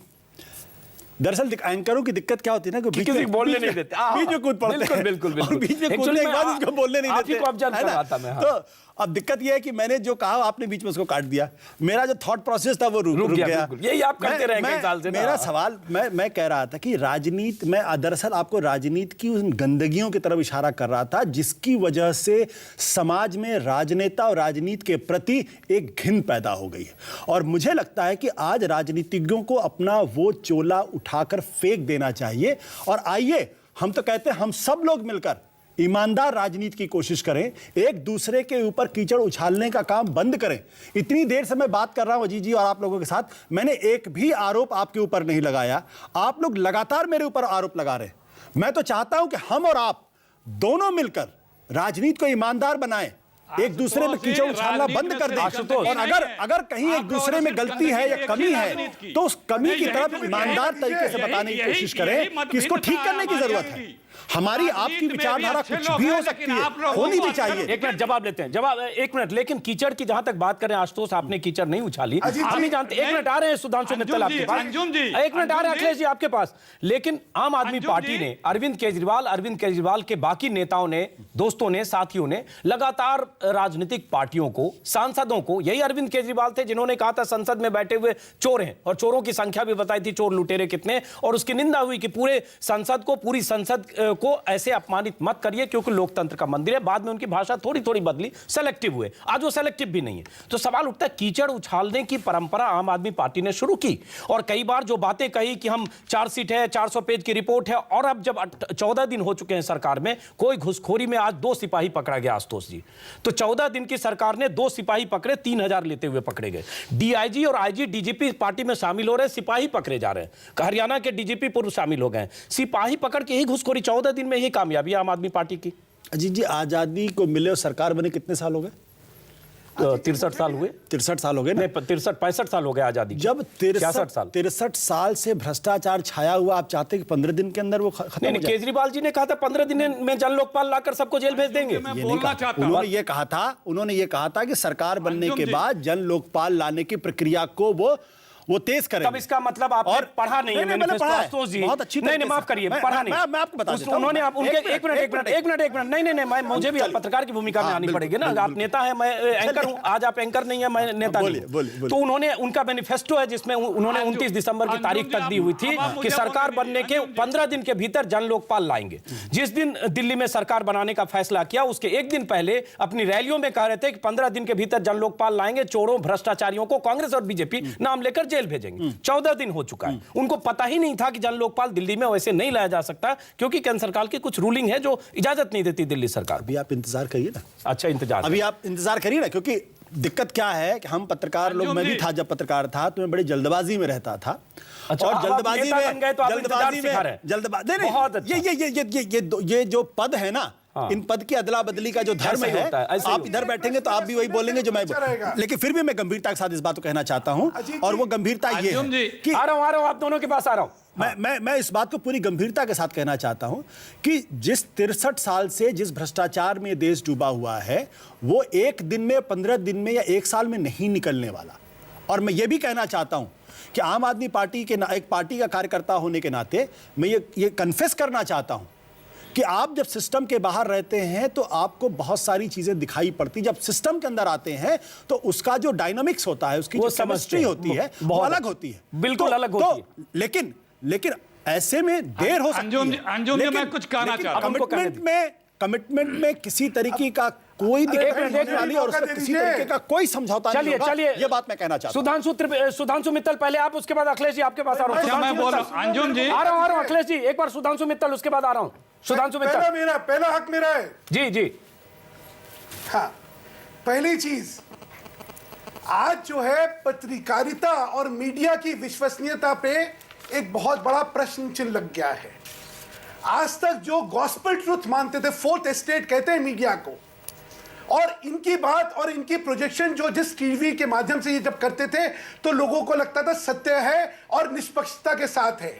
S5: दरअसल एंकरों की दिक्कत क्या होती है ना कि
S1: किसी को बोलने नहीं देते,
S5: बीच में कूद पड़ते हैं।
S1: बिल्कुल
S5: और बीच में कूदने के बाद उसको बोलने नहीं देते, है ना? तो अब दिक्कत यह है कि मैंने जो कहा आपने बीच में उसको काट दिया। मेरा जो थॉट प्रोसेस था वो रुक गया।
S1: यही आप करते रहे कई साल से।
S5: मेरा सवाल, मैं कह रहा था कि राजनीति में, दरअसल आपको राजनीति की उन गंदगियों की तरफ इशारा कर रहा था जिसकी वजह से समाज में राजनेता और राजनीति के प्रति एक घिन पैदा हो गई है। और मुझे लगता है कि आज राजनीतिज्ञों को अपना वो चोला उठाकर फेंक देना चाहिए। और आइए, हम तो कहते हैं हम सब लोग मिलकर ईमानदार राजनीति की कोशिश करें, एक दूसरे के ऊपर कीचड़ उछालने का काम बंद करें। इतनी देर से मैं बात कर रहा हूं अजीत जी और आप लोगों के साथ, मैंने एक भी आरोप आपके ऊपर नहीं लगाया। आप लोग लगातार मेरे ऊपर आरोप लगा रहे। मैं तो चाहता हूं कि हम और आप दोनों मिलकर राजनीति को ईमानदार बनाएं, एक दूसरे में कीचड़ उछालना बंद कर दें। और अगर कहीं एक दूसरे में गलती है या कमी है तो उस कमी की तरफ ईमानदार तरीके से बताने की कोशिश करें कि इसको ठीक करने की जरूरत है। हमारी आपकी विचारधारा कुछ भी हो सकती है, होनी भी चाहिए।
S1: एक मिनट जवाब लेते हैं, जवाब एक मिनट। लेकिन कीचड़ की जहां तक बात करें आशुतोष, आपने कीचड़ नहीं उछाली, आप नहीं जानते। एक मिनट आ रहे हैं सुधांशु मित्तल आपके पास, एक मिनट आ रहे हैं अखिलेश जी आपके पास। लेकिन आम आदमी पार्टी ने, अरविंद केजरीवाल के बाकी नेताओं ने, दोस्तों ने, साथियों ने लगातार राजनीतिक पार्टियों को, सांसदों को, यही अरविंद केजरीवाल थे जिन्होंने कहा था संसद में बैठे हुए चोर हैं, और चोरों की संख्या भी बताई थी, चोर लुटेरे कितने, और उसकी निंदा हुई कि पूरे संसद को, पूरी संसद को ऐसे अपमानित मत करिए क्योंकि लोकतंत्र का मंदिर है। बाद में उनकी भाषा थोड़ी थोड़ी बदली, सेलेक्टिव हुए, आज वो सेलेक्टिव भी नहीं है। तो सवाल उठता है, कीचड़ उछालने की परंपरा आम आदमी पार्टी ने शुरू की, और कई बार जो बातें कही कि हम चार्जशीट है, 400 पेज की रिपोर्ट है, और अब जब 14 दिन हो चुके हैं सरकार में, कोई घुसखोरी में आज 2 सिपाही पकड़ा गया आशुतोष जी। तो 14 दिन की सरकार ने 2 सिपाही पकड़े, 3000 लेते हुए पकड़े गए। डीआईजी और आईजी, डीजीपी पार्टी में शामिल हो रहे, सिपाही पकड़े जा रहे हैं। हरियाणा के डीजीपी पूर्व शामिल हो गए, सिपाही पकड़ के ही घुसखोरी, 14 दिन में ही कामयाबी आम आदमी पार्टी की।
S5: अजीत जी, आजादी को मिले और सरकार बने कितने साल हो गए?
S1: 63 साल हुए।
S5: 63 साल हो गए ना?
S1: 63-65 साल हो गए आजादी।
S5: जब 63 साल से भ्रष्टाचार छाया हुआ, आप चाहते हैं कि 15 दिन के अंदर वो खत्म हो जाए?
S1: केजरीवाल जी ने कहा था 15 दिन में जन लोकपाल लाकर सबको जेल भेज देंगे।
S5: उन्होंने ये कहा था कि सरकार बनने के बाद जन लोकपाल लाने की प्रक्रिया को वो तेज करें।
S1: तब इसका मतलब आपने पढ़ा नहीं है मैनिफेस्टो आशुतोष जी।
S5: बहुत अच्छी
S1: नहीं माफ करिए, पढ़ा नहीं।
S5: मैं आपको बता देता हूं।
S1: उन्होंने आप उनके एक मिनट नहीं, मुझे भी पत्रकार की भूमिका में आनी पड़ेगी ना। आप नेता है, मैं एंकर हूं। आज आप एंकर नहीं है, मैं नेता नहीं। तो उन्होंने, उनका मैनिफेस्टो है जिसमें उन्होंने 29 दिसंबर की तारीख तक दी हुई थी कि सरकार बनने के 15 दिन के भीतर जन लोकपाल लाएंगे। जिस दिन दिल्ली में सरकार बनाने का फैसला किया, उसके एक दिन पहले अपनी रैलियों में कह रहे थे कि 15 दिन के भीतर जन लोकपाल लाएंगे, चोरों भ्रष्टाचारियों को कांग्रेस और बीजेपी नाम लेकर जेल भेजेंगे। 14 दिन हो चुका है, उनको पता ही नहीं था कि जन लोकपाल दिल्ली में वैसे नहीं लाया जा सकता क्योंकि केंद्र सरकार की कुछ रूलिंग है जो इजाजत नहीं देती दिल्ली सरकार।
S5: अभी आप इंतजार करिए ना।
S1: अच्छा, इंतजार
S5: अभी आप इंतजार करिए ना, क्योंकि दिक्कत क्या है कि हम पत्रकार लोग, मैं भी था जब पत्रकार था तो मैं बड़ी जल्दबाजी में रहता था।
S1: अच्छा,
S5: और जल्दबाजी
S1: में
S5: ये जो पद है ना, इन पद की अदला बदली का जो धर्म है, आप इधर बैठेंगे तो आप भी वही बोलेंगे जो मैं, लेकिन फिर भी मैं गंभीरता के साथ इस बात को कहना चाहता हूं, और वो गंभीरता ये है कि
S1: आ रहा हूं, आप दोनों के पास आ रहा हूं।
S5: मैं इस बात को पूरी गंभीरता के साथ कहना चाहता हूं कि जिस 63 साल से जिस भ्रष्टाचार में देश डूबा हुआ है, वो एक दिन में, 15 दिन में या 1 साल में नहीं निकलने वाला। और मैं ये भी कहना चाहता हूं कि आम आदमी पार्टी के एक पार्टी का कार्यकर्ता होने के नाते मैं ये कन्फेस करना चाहता हूं कि आप जब सिस्टम के बाहर रहते हैं तो आपको बहुत सारी चीजें दिखाई पड़ती, जब सिस्टम के अंदर आते हैं तो उसका जो डायनामिक्स होता है, उसकी जो केमिस्ट्री होती है, वो अलग होती है,
S1: बिल्कुल अलग होती है।
S5: लेकिन ऐसे में देर हो सकती है।
S7: अंजुम जी, मैं कुछ कहना चाहता हूं।
S5: कमिटमेंट में किसी तरीके का कोई दिक्कत नहीं वाली और उसमें किसी तरीके का कोई समझौता नहीं होगा।
S1: चलिए,
S5: ये बात मैं कहना चाहता हूं।
S1: सुधांशु मित्तल पहले आप, उसके बाद अखिलेश जी आपके पास आ रहा हूं।
S7: अंजुम जी,
S1: आ रहा हूं अखिलेश जी, एक बार सुधांशु मित्तल, उसके बाद आ रहा हूं सुधांशु मित्तल।
S6: पहला हक मेरा है।
S1: जी।
S6: हाँ, पहली चीज, आज जो है पत्रकारिता और मीडिया की विश्वसनीयता पे एक बहुत बड़ा प्रश्न चिन्ह लग गया है। आज तक जो गॉस्पेल ट्रुथ मानते थे, फोर्थ एस्टेट कहते हैं मीडिया को, और इनकी बात और इनकी प्रोजेक्शन जो जिस टीवी के माध्यम से ये जब करते थे तो लोगों को लगता था सत्य है और निष्पक्षता के साथ है।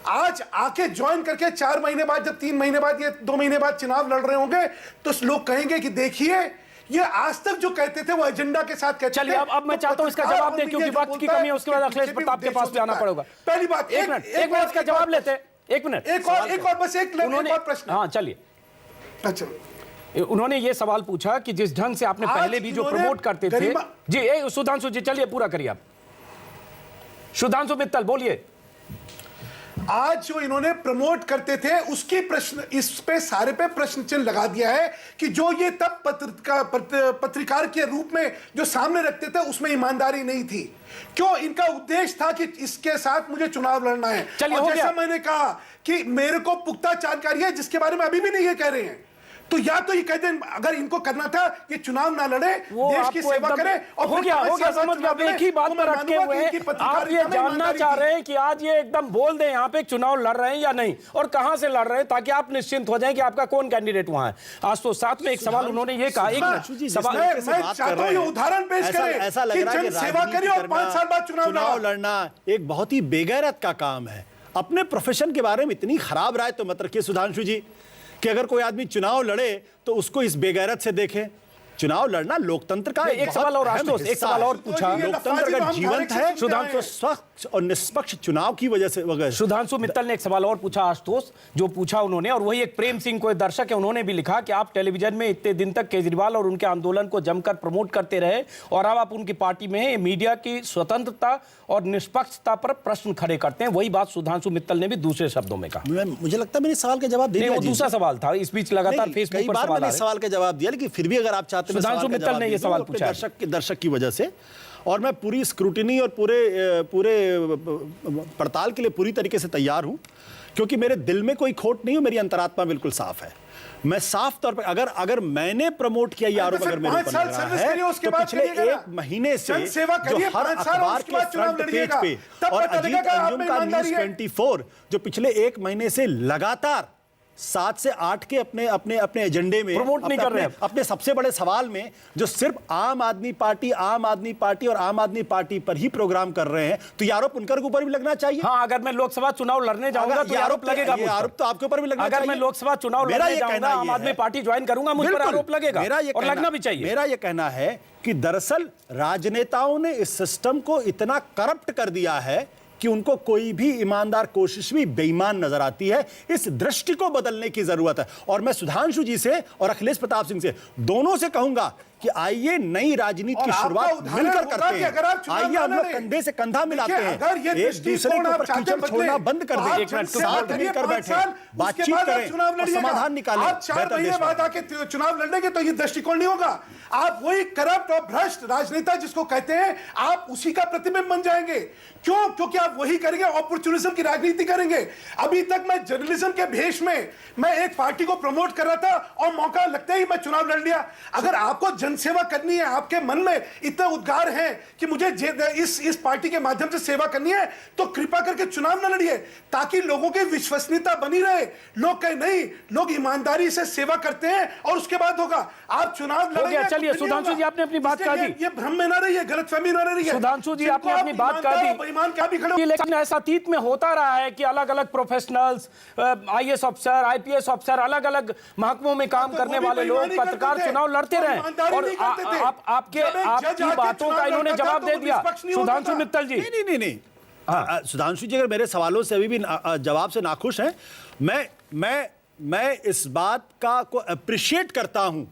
S6: आज आके ज्वाइन करके 4 महीने बाद, जब 3 महीने बाद या 2 महीने बाद चुनाव लड़ रहे होंगे, तो लोग कहेंगे कि देखिए, ये आज तक जो कहते थे वो एजेंडा के साथ कहते थे।
S1: चलिए, अब मैं चाहता हूं इसका जवाब दें क्योंकि वक्त की कमी है। उसके बाद अखिलेश प्रताप के पास जाना पड़ेगा।
S6: पहली बात,
S1: एक मिनट इसका जवाब लेते हैं। एक मिनट,
S6: एक और बस एक प्रश्न।
S1: हाँ, चलिए।
S6: अच्छा,
S1: उन्होंने ये सवाल पूछा कि जिस ढंग से आपने पहले भी जो प्रमोट करते थे। जी, सुधांशु जी, चलिए पूरा करिए आप। सुधांशु मित्तल बोलिए।
S6: आज जो इन्होंने प्रमोट करते थे उसकी प्रश्न, इस पे सारे पे प्रश्न चिन्ह लगा दिया है कि जो ये तब पत्रकार के रूप में जो सामने रखते थे उसमें ईमानदारी नहीं थी। क्यों? इनका उद्देश्य था कि इसके साथ मुझे चुनाव लड़ना है। और जैसा मैंने कहा कि मेरे को पुख्ता जानकारी है, जिसके बारे में अभी भी नहीं ये कह रहे हैं, तो या तो ये कहते हैं अगर इनको करना था कि चुनाव ना लड़े, देश की सेवा करे, और
S1: हो गया समझ गया। एक ही बात पर अटके हुए हैं। आप ये जानना चाह रहे हैं कि आज ये एकदम बोल दें यहाँ पे चुनाव लड़ रहे हैं या नहीं, और कहां से लड़ रहे हैं, ताकि आप निश्चिंत हो जाएं कि आपका कौन कैंडिडेट वहां है। आज तो साथ में एक सवाल उन्होंने ये कहा, एक सवाल
S6: मैं चाहता हूं उदाहरण पेश करें,
S5: ऐसा लग रहा है कि
S6: सेवा करिए और 5 साल बाद चुनाव
S5: लड़ना एक बहुत ही बेगैरत का काम है। अपने प्रोफेशन के बारे में इतनी खराब राय तो मत रखिए सुधांशु जी कि अगर कोई आदमी चुनाव लड़े तो उसको इस बेगैरत से देखे। चुनाव लड़ना लोकतंत्र का
S1: एक सवाल और आशुतोष, एक सवाल और पूछा।
S5: लोकतंत्र अगर जीवंत है
S1: सुधांशु
S5: स्वच्छ और निष्पक्ष चुनाव की वजह से।
S1: सुधांशु मित्तल ने एक सवाल और पूछा आशुतोष, जो पूछा उन्होंने, और वही एक प्रेम सिंह को दर्शक है, उन्होंने भी लिखा कि आप टेलीविजन में इतने दिन तक केजरीवाल और उनके आंदोलन को जमकर प्रमोट करते रहे और अब आप उनकी पार्टी में मीडिया की स्वतंत्रता और निष्पक्षता पर प्रश्न खड़े करते हैं। वही बात सुधांशु मित्तल ने भी दूसरे शब्दों में कहा।
S5: मुझे लगता है मैंने सवाल का जवाब दिया।
S1: वो दूसरा सवाल था, इस बीच लगातार फेसबुक पर
S5: सवाल का जवाब दिया, लेकिन फिर भी अगर आप चाहते हैं
S1: सुधांशु मित्तल ने ये सवाल पूछा
S5: दर्शक की वजह से, और मैं पूरी स्क्रूटिनी और पूरे पड़ताल के लिए पूरी तरीके से तैयार हूं, क्योंकि मेरे दिल में कोई खोट नहीं है, मेरी अंतरात्मा बिल्कुल साफ है। मैं साफ तौर पर अगर मैंने प्रमोट किया ये आरोप अगर मेरे ऊपर लग रहा है तो पिछले 1 महीने से जो हर अखबार के फ्रंट पेज पे और अजीत अंजुम का न्यूज़ 24 जो पिछले 1 महीने से लगातार 7 से 8 के अपने एजेंडे में
S1: प्रमोट नहीं कर रहे हैं,
S5: अपने सबसे बड़े सवाल में जो सिर्फ आम आदमी पार्टी और आम आदमी पार्टी पर ही प्रोग्राम कर रहे हैं, तो ये आरोप उनके ऊपर भी लगना चाहिए।
S1: हाँ, अगर मैं लोकसभा चुनाव लड़ने जाऊंगा तो आरोप लगेगा।
S5: ये आरोप तो आपके ऊपर भी लगना चाहिए।
S1: अगर मैं लोकसभा चुनाव लड़ने जाऊंगा, आम आदमी पार्टी ज्वाइन करूंगा, मुझ पर आरोप लगेगा और लगना भी चाहिए।
S5: मेरा ये कहना है कि दरअसल राजनेताओं ने इस सिस्टम को इतना करप्ट कर दिया है कि उनको कोई भी ईमानदार कोशिश भी बेईमान नजर आती है। इस दृष्टि को बदलने की जरूरत है, और मैं सुधांशु जी से और अखिलेश प्रताप सिंह से दोनों से कहूंगा कि आइए नई राजनीति की शुरुआत मिलकर करते हैं। आइए हम लोग कंधे से कंधा मिलाते हैं, एक दूसरे के ऊपर कीचड़ छोड़ना बंद कर दें, साथ मिलकर बैठे, बातचीत करें और समाधान निकालें।
S6: चुनाव लड़ने के तो ये दृष्टिकोण नहीं होगा। आप वही करप्ट और भ्रष्ट राजनेता जिसको कहते हैं, आप उसी का प्रतिबिंब बन जाएंगे। क्यों? क्योंकि आप वही करेंगे, अपॉर्चुनिज्म की राजनीति करेंगे। अभी तक मैं जर्नलिज्म के भेष में मैं एक पार्टी को प्रमोट कर रहा था और मौका लगते ही मैं चुनाव लड़ लिया। अगर आपको जनसेवा करनी है, आपके मन में इतने उद्गार हैं कि मुझे इस पार्टी के माध्यम से सेवा करनी है, तो कृपा करके चुनाव न लड़िए, ताकि लोगों की विश्वसनीयता बनी रहे। लोग कहें नहीं, लोग ईमानदारी से सेवा करते हैं और उसके बाद होगा। आप चुनाव लड़ेंगे।
S1: चलिए सुधांशु जी, आपने अपनी बात कह दी,
S6: ये भ्रम में ना रहिए, गलतफहमी ना रहिए।
S1: सुधांशु जी, आपने अपनी बात कह दी, लेकिन ऐसा अतीत में होता रहा है कि अलग अलग प्रोफेशनल्स, आईएएस अफसर, आईपीएस अफसर, अलग अलग महकमों में काम करने वाले लोग, पत्रकार चुनाव लड़ते रहे और आपकी बातों का इन्होंने जवाब दे दिया। सुधांशु मित्तल जी,
S5: नहीं, सुधांशु जी अगर मेरे सवालों से अभी भी जवाब से नाखुश हैं, मैं इस बात को अप्रिशिएट करता हूं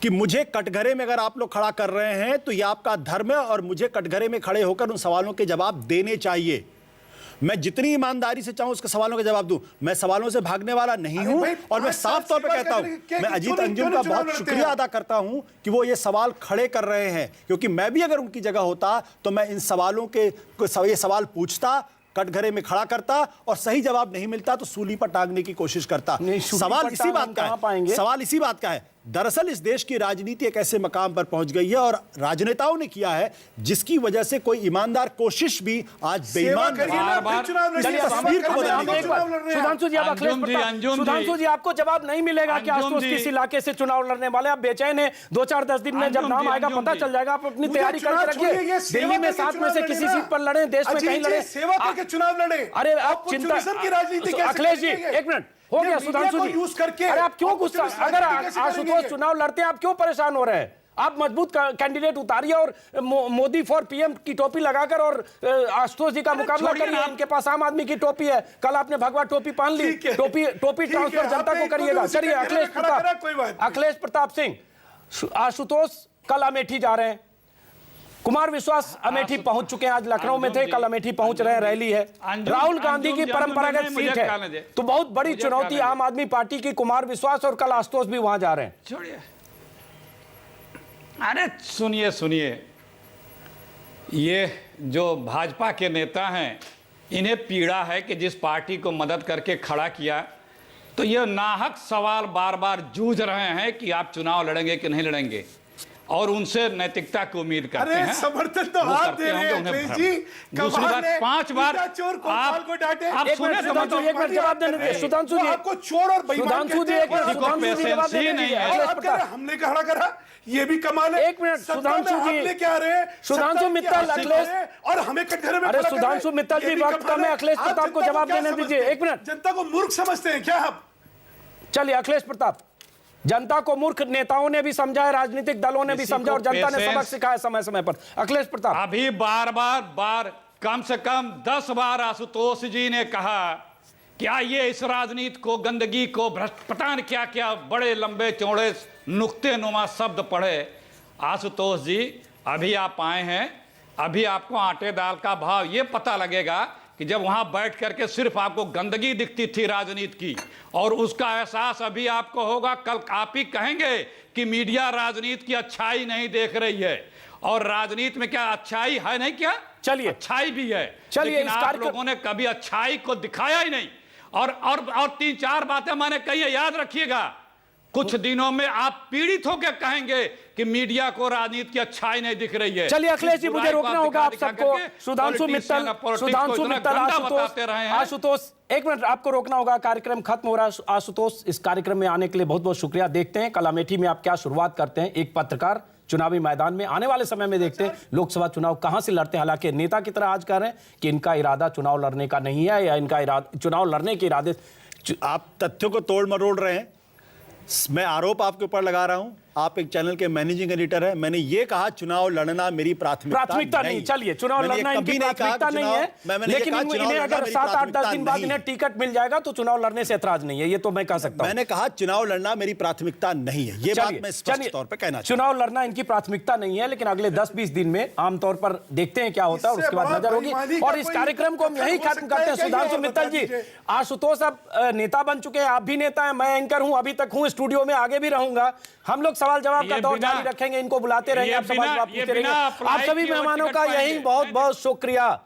S5: कि मुझे कटघरे में अगर आप लोग खड़ा कर रहे हैं तो यह आपका धर्म है, और मुझे कटघरे में खड़े होकर उन सवालों के जवाब देने चाहिए। मैं जितनी ईमानदारी से चाहूं उसके सवालों के जवाब दूं। मैं सवालों से भागने वाला नहीं हूं, और मैं साफ तौर पे कहता हूं, मैं अजीत अंजुम का बहुत शुक्रिया अदा करता हूं कि वो ये सवाल खड़े कर रहे हैं, क्योंकि मैं भी अगर उनकी जगह होता तो मैं इन सवालों के ये सवाल पूछता, कटघरे में खड़ा करता, और सही जवाब नहीं मिलता तो सूली पर टांगने की कोशिश करता। सवाल इसी बात का है, दरअसल इस देश की राजनीति एक ऐसे मकाम पर पहुंच गई है और राजनेताओं ने किया है जिसकी वजह से कोई ईमानदार कोशिश भी आज बेईमान
S1: सुधांशु जी, आपको जवाब नहीं मिलेगा कि आशुतोष किस इलाके से चुनाव लड़ने वाले। आप बेचैन हैं, 2-4-10 दिन में जब नाम आएगा पता चल जाएगा। आप अपनी तैयारी करके रखिए, दिल्ली में 7 में से किसी सीट पर लड़े, देश में कहीं लड़े,
S6: सेवा करके चुनाव लड़े।
S1: अरे आप चिंता, अखिलेश जी 1 मिनट हो गया। सुधांशु जी यूज करके, अरे आप क्यों गुस्सा, अगर आशुतोष चुनाव लड़ते हैं आप क्यों परेशान हो रहे हैं? आप मजबूत कैंडिडेट उतारिए और मोदी फॉर पीएम की टोपी लगाकर और आशुतोष जी का मुकाबला करिए। इनके पास आम आदमी की टोपी है, कल आपने भगवा टोपी पहन ली, टोपी ट्रांसफर जनता को करिएगा। चलिए अखिलेश प्रताप सिंह, आशुतोष कल अमेठी जा रहे हैं, कुमार विश्वास अमेठी पहुंच चुके हैं, आज लखनऊ में थे, कल अमेठी पहुंच रहे हैं, रैली है। राहुल गांधी की परंपरागत सीट है, तो बहुत बड़ी चुनौती आम आदमी पार्टी की, कुमार विश्वास और कल आशुतोष भी वहां जा रहे हैं।
S7: छोड़िए, अरे सुनिए, ये जो भाजपा के नेता हैं, इन्हें पीड़ा है कि जिस पार्टी को मदद करके खड़ा किया, तो ये नाहक सवाल बार बार जूझ रहे हैं कि आप चुनाव लड़ेंगे कि नहीं लड़ेंगे। और उनसे नैतिकता की उम्मीद करते
S6: अरे
S7: हैं।
S6: समर्थन तो
S7: वो
S6: आप
S7: करते
S6: दे रहे
S7: होंगे,
S6: हैं
S7: उन्हें
S6: अखिलेश
S7: भ्रम।
S6: जी।
S7: दूसरी
S6: कमाल
S7: बात,
S6: है,
S7: 5 बार
S6: मीरा चोर को
S7: आप
S6: को डांटे।
S7: आप
S1: एक
S7: सुने
S1: मिनट, सुधांशु जी, एक मिनट जवाब देने दीजिए। सुधांशु जी,
S6: आपको चोर और बेईमान
S1: सुधांशु जी,
S6: कहते
S1: एक
S6: हैं।
S1: मिनट, सुधांशु जी जवाब
S7: पेशेंस ही
S1: देने
S7: नहीं
S1: दीजिए।
S7: है।
S1: अखिलेश
S6: आप कह रहे
S1: प्रताप,
S6: हैं, हमने खड़ा करा, ये भी कमाल है।
S1: एक मिनट,
S6: सत्ता में
S1: सुधांशु
S6: आप
S1: जी,
S6: लेके आ रहे हैं,
S1: सुधांशु
S6: सत्ता की
S1: मित्तल,
S6: हासिल
S1: अखिलेश,
S6: करें और हमें कटघरे में
S1: अरे
S6: खड़ा कर रहे हैं।
S1: सुधांशु मित्तल
S6: ये
S1: जी,
S6: भी
S1: वक्त
S6: कमाल
S1: कम है,
S6: है।
S1: अखिलेश
S6: आप
S1: प्रताप को
S6: जनता
S1: जवाब
S6: क्या
S1: देने दीजिए।
S6: समझते हैं?
S1: एक मिनट,
S6: जनता को मूर्ख समझते हैं क्या आप?
S1: चलिए अखिलेश प्रताप, जनता को मूर्ख नेताओं ने भी समझा है, राजनीतिक दलों ने भी
S7: किसी
S1: समझा
S7: को
S1: और जनता ने सबक
S7: पेशेंस-
S1: सिखाया समय समय पर। अखिलेश प्रताप,
S7: अभी बार कम से कम 10 बार आशुतोष जी ने कहा कि आइए इस राजनीति को, गंदगी को, भ्रष्ट, पता नहीं क्या क्या बड़े लंबे चौड़े नुक्ते नुमा शब्द पढ़े। आशुतोष जी, अभी आप आए हैं, अभी आपको आटे दाल का भाव ये पता लगेगा कि जब वहां बैठ करके सिर्फ आपको गंदगी दिखती थी राजनीति की, और उसका एहसास अभी आपको होगा। कल आप ही कहेंगे कि मीडिया राजनीति की अच्छाई नहीं देख रही है, और राजनीति में क्या अच्छाई है नहीं? क्या
S1: चलिए,
S7: अच्छाई भी है,
S1: चलिए,
S7: लेकिन
S1: इस
S7: आप
S1: कार्यक्रम-
S7: लोगों ने कभी अच्छाई को दिखाया ही नहीं। और 3-4 बातें मैंने कही है, याद रखिएगा। कुछ दिनों में आप पीड़ित होकर कहेंगे कि मीडिया को राजनीति की अच्छाई नहीं दिख रही है।
S1: चलिए अखिलेश जी,
S7: इस
S1: मुझे
S7: बुराई को
S1: रोकना
S7: आप
S1: होगा आप
S7: दिखा
S1: सबको।
S7: करके
S1: सुधांशु
S7: politician
S1: मित्तल,
S7: और politics को
S1: सुधांशु
S7: इतना
S1: मित्तल,
S7: गंदा बताते रहे हैं।
S1: आशुतोष, एक मिनट, आपको रोकना होगा, कार्यक्रम खत्म हो रहा है। आशुतोष, इस कार्यक्रम में आने के लिए बहुत बहुत शुक्रिया। देखते हैं कल अमेठी में आप क्या शुरुआत करते हैं। एक पत्रकार चुनावी मैदान में आने वाले समय में देखते हैं लोकसभा चुनाव कहां से लड़ते हैं। हालांकि नेता की तरह आज कह रहे हैं कि इनका इरादा चुनाव लड़ने का नहीं है, या इनका इरादा चुनाव लड़ने के इरादे।
S5: आप तथ्यों को तोड़ मरोड़ रहे हैं। मैं आरोप आपके ऊपर लगा रहा हूं। आप एक चैनल के मैनेजिंग एडिटर हैं। मैंने ये कहा चुनाव लड़ना मेरी प्राथमिकता
S1: नहीं। चलिए, चुनाव लड़ना इनकी प्राथमिकता नहीं है, लेकिन इन्हें अगर 7-8-10 दिन बाद इन्हें टिकट मिल जाएगा तो चुनाव लड़ने से ऐतराज नहीं है, ये तो मैं कह सकता हूं।
S5: मैंने कहा चुनाव लड़ना मेरी प्राथमिकता नहीं है, ये बात मैं स्पष्ट तौर पर कहना चाहता हूं।
S1: चुनाव लड़ना इनकी प्राथमिकता नहीं है, लेकिन अगले 10-20 दिन में आमतौर पर देखते हैं क्या होता है और उसके बाद नजर होगी। और इस कार्यक्रम को हम यही खत्म करते हैं। सुधांशु मित्तल जी, आशुतोष अब नेता बन चुके हैं, आप भी नेता हैं, मैं एंकर हूं, अभी तक हूं स्टूडियो में, आगे भी रहूंगा। हम लोग सवाल जवाब का दौर जारी रखेंगे, इनको बुलाते रहेंगे, आप सवाल जवाब पूछते रहेंगे। आप सभी मेहमानों का यही बहुत बहुत शुक्रिया।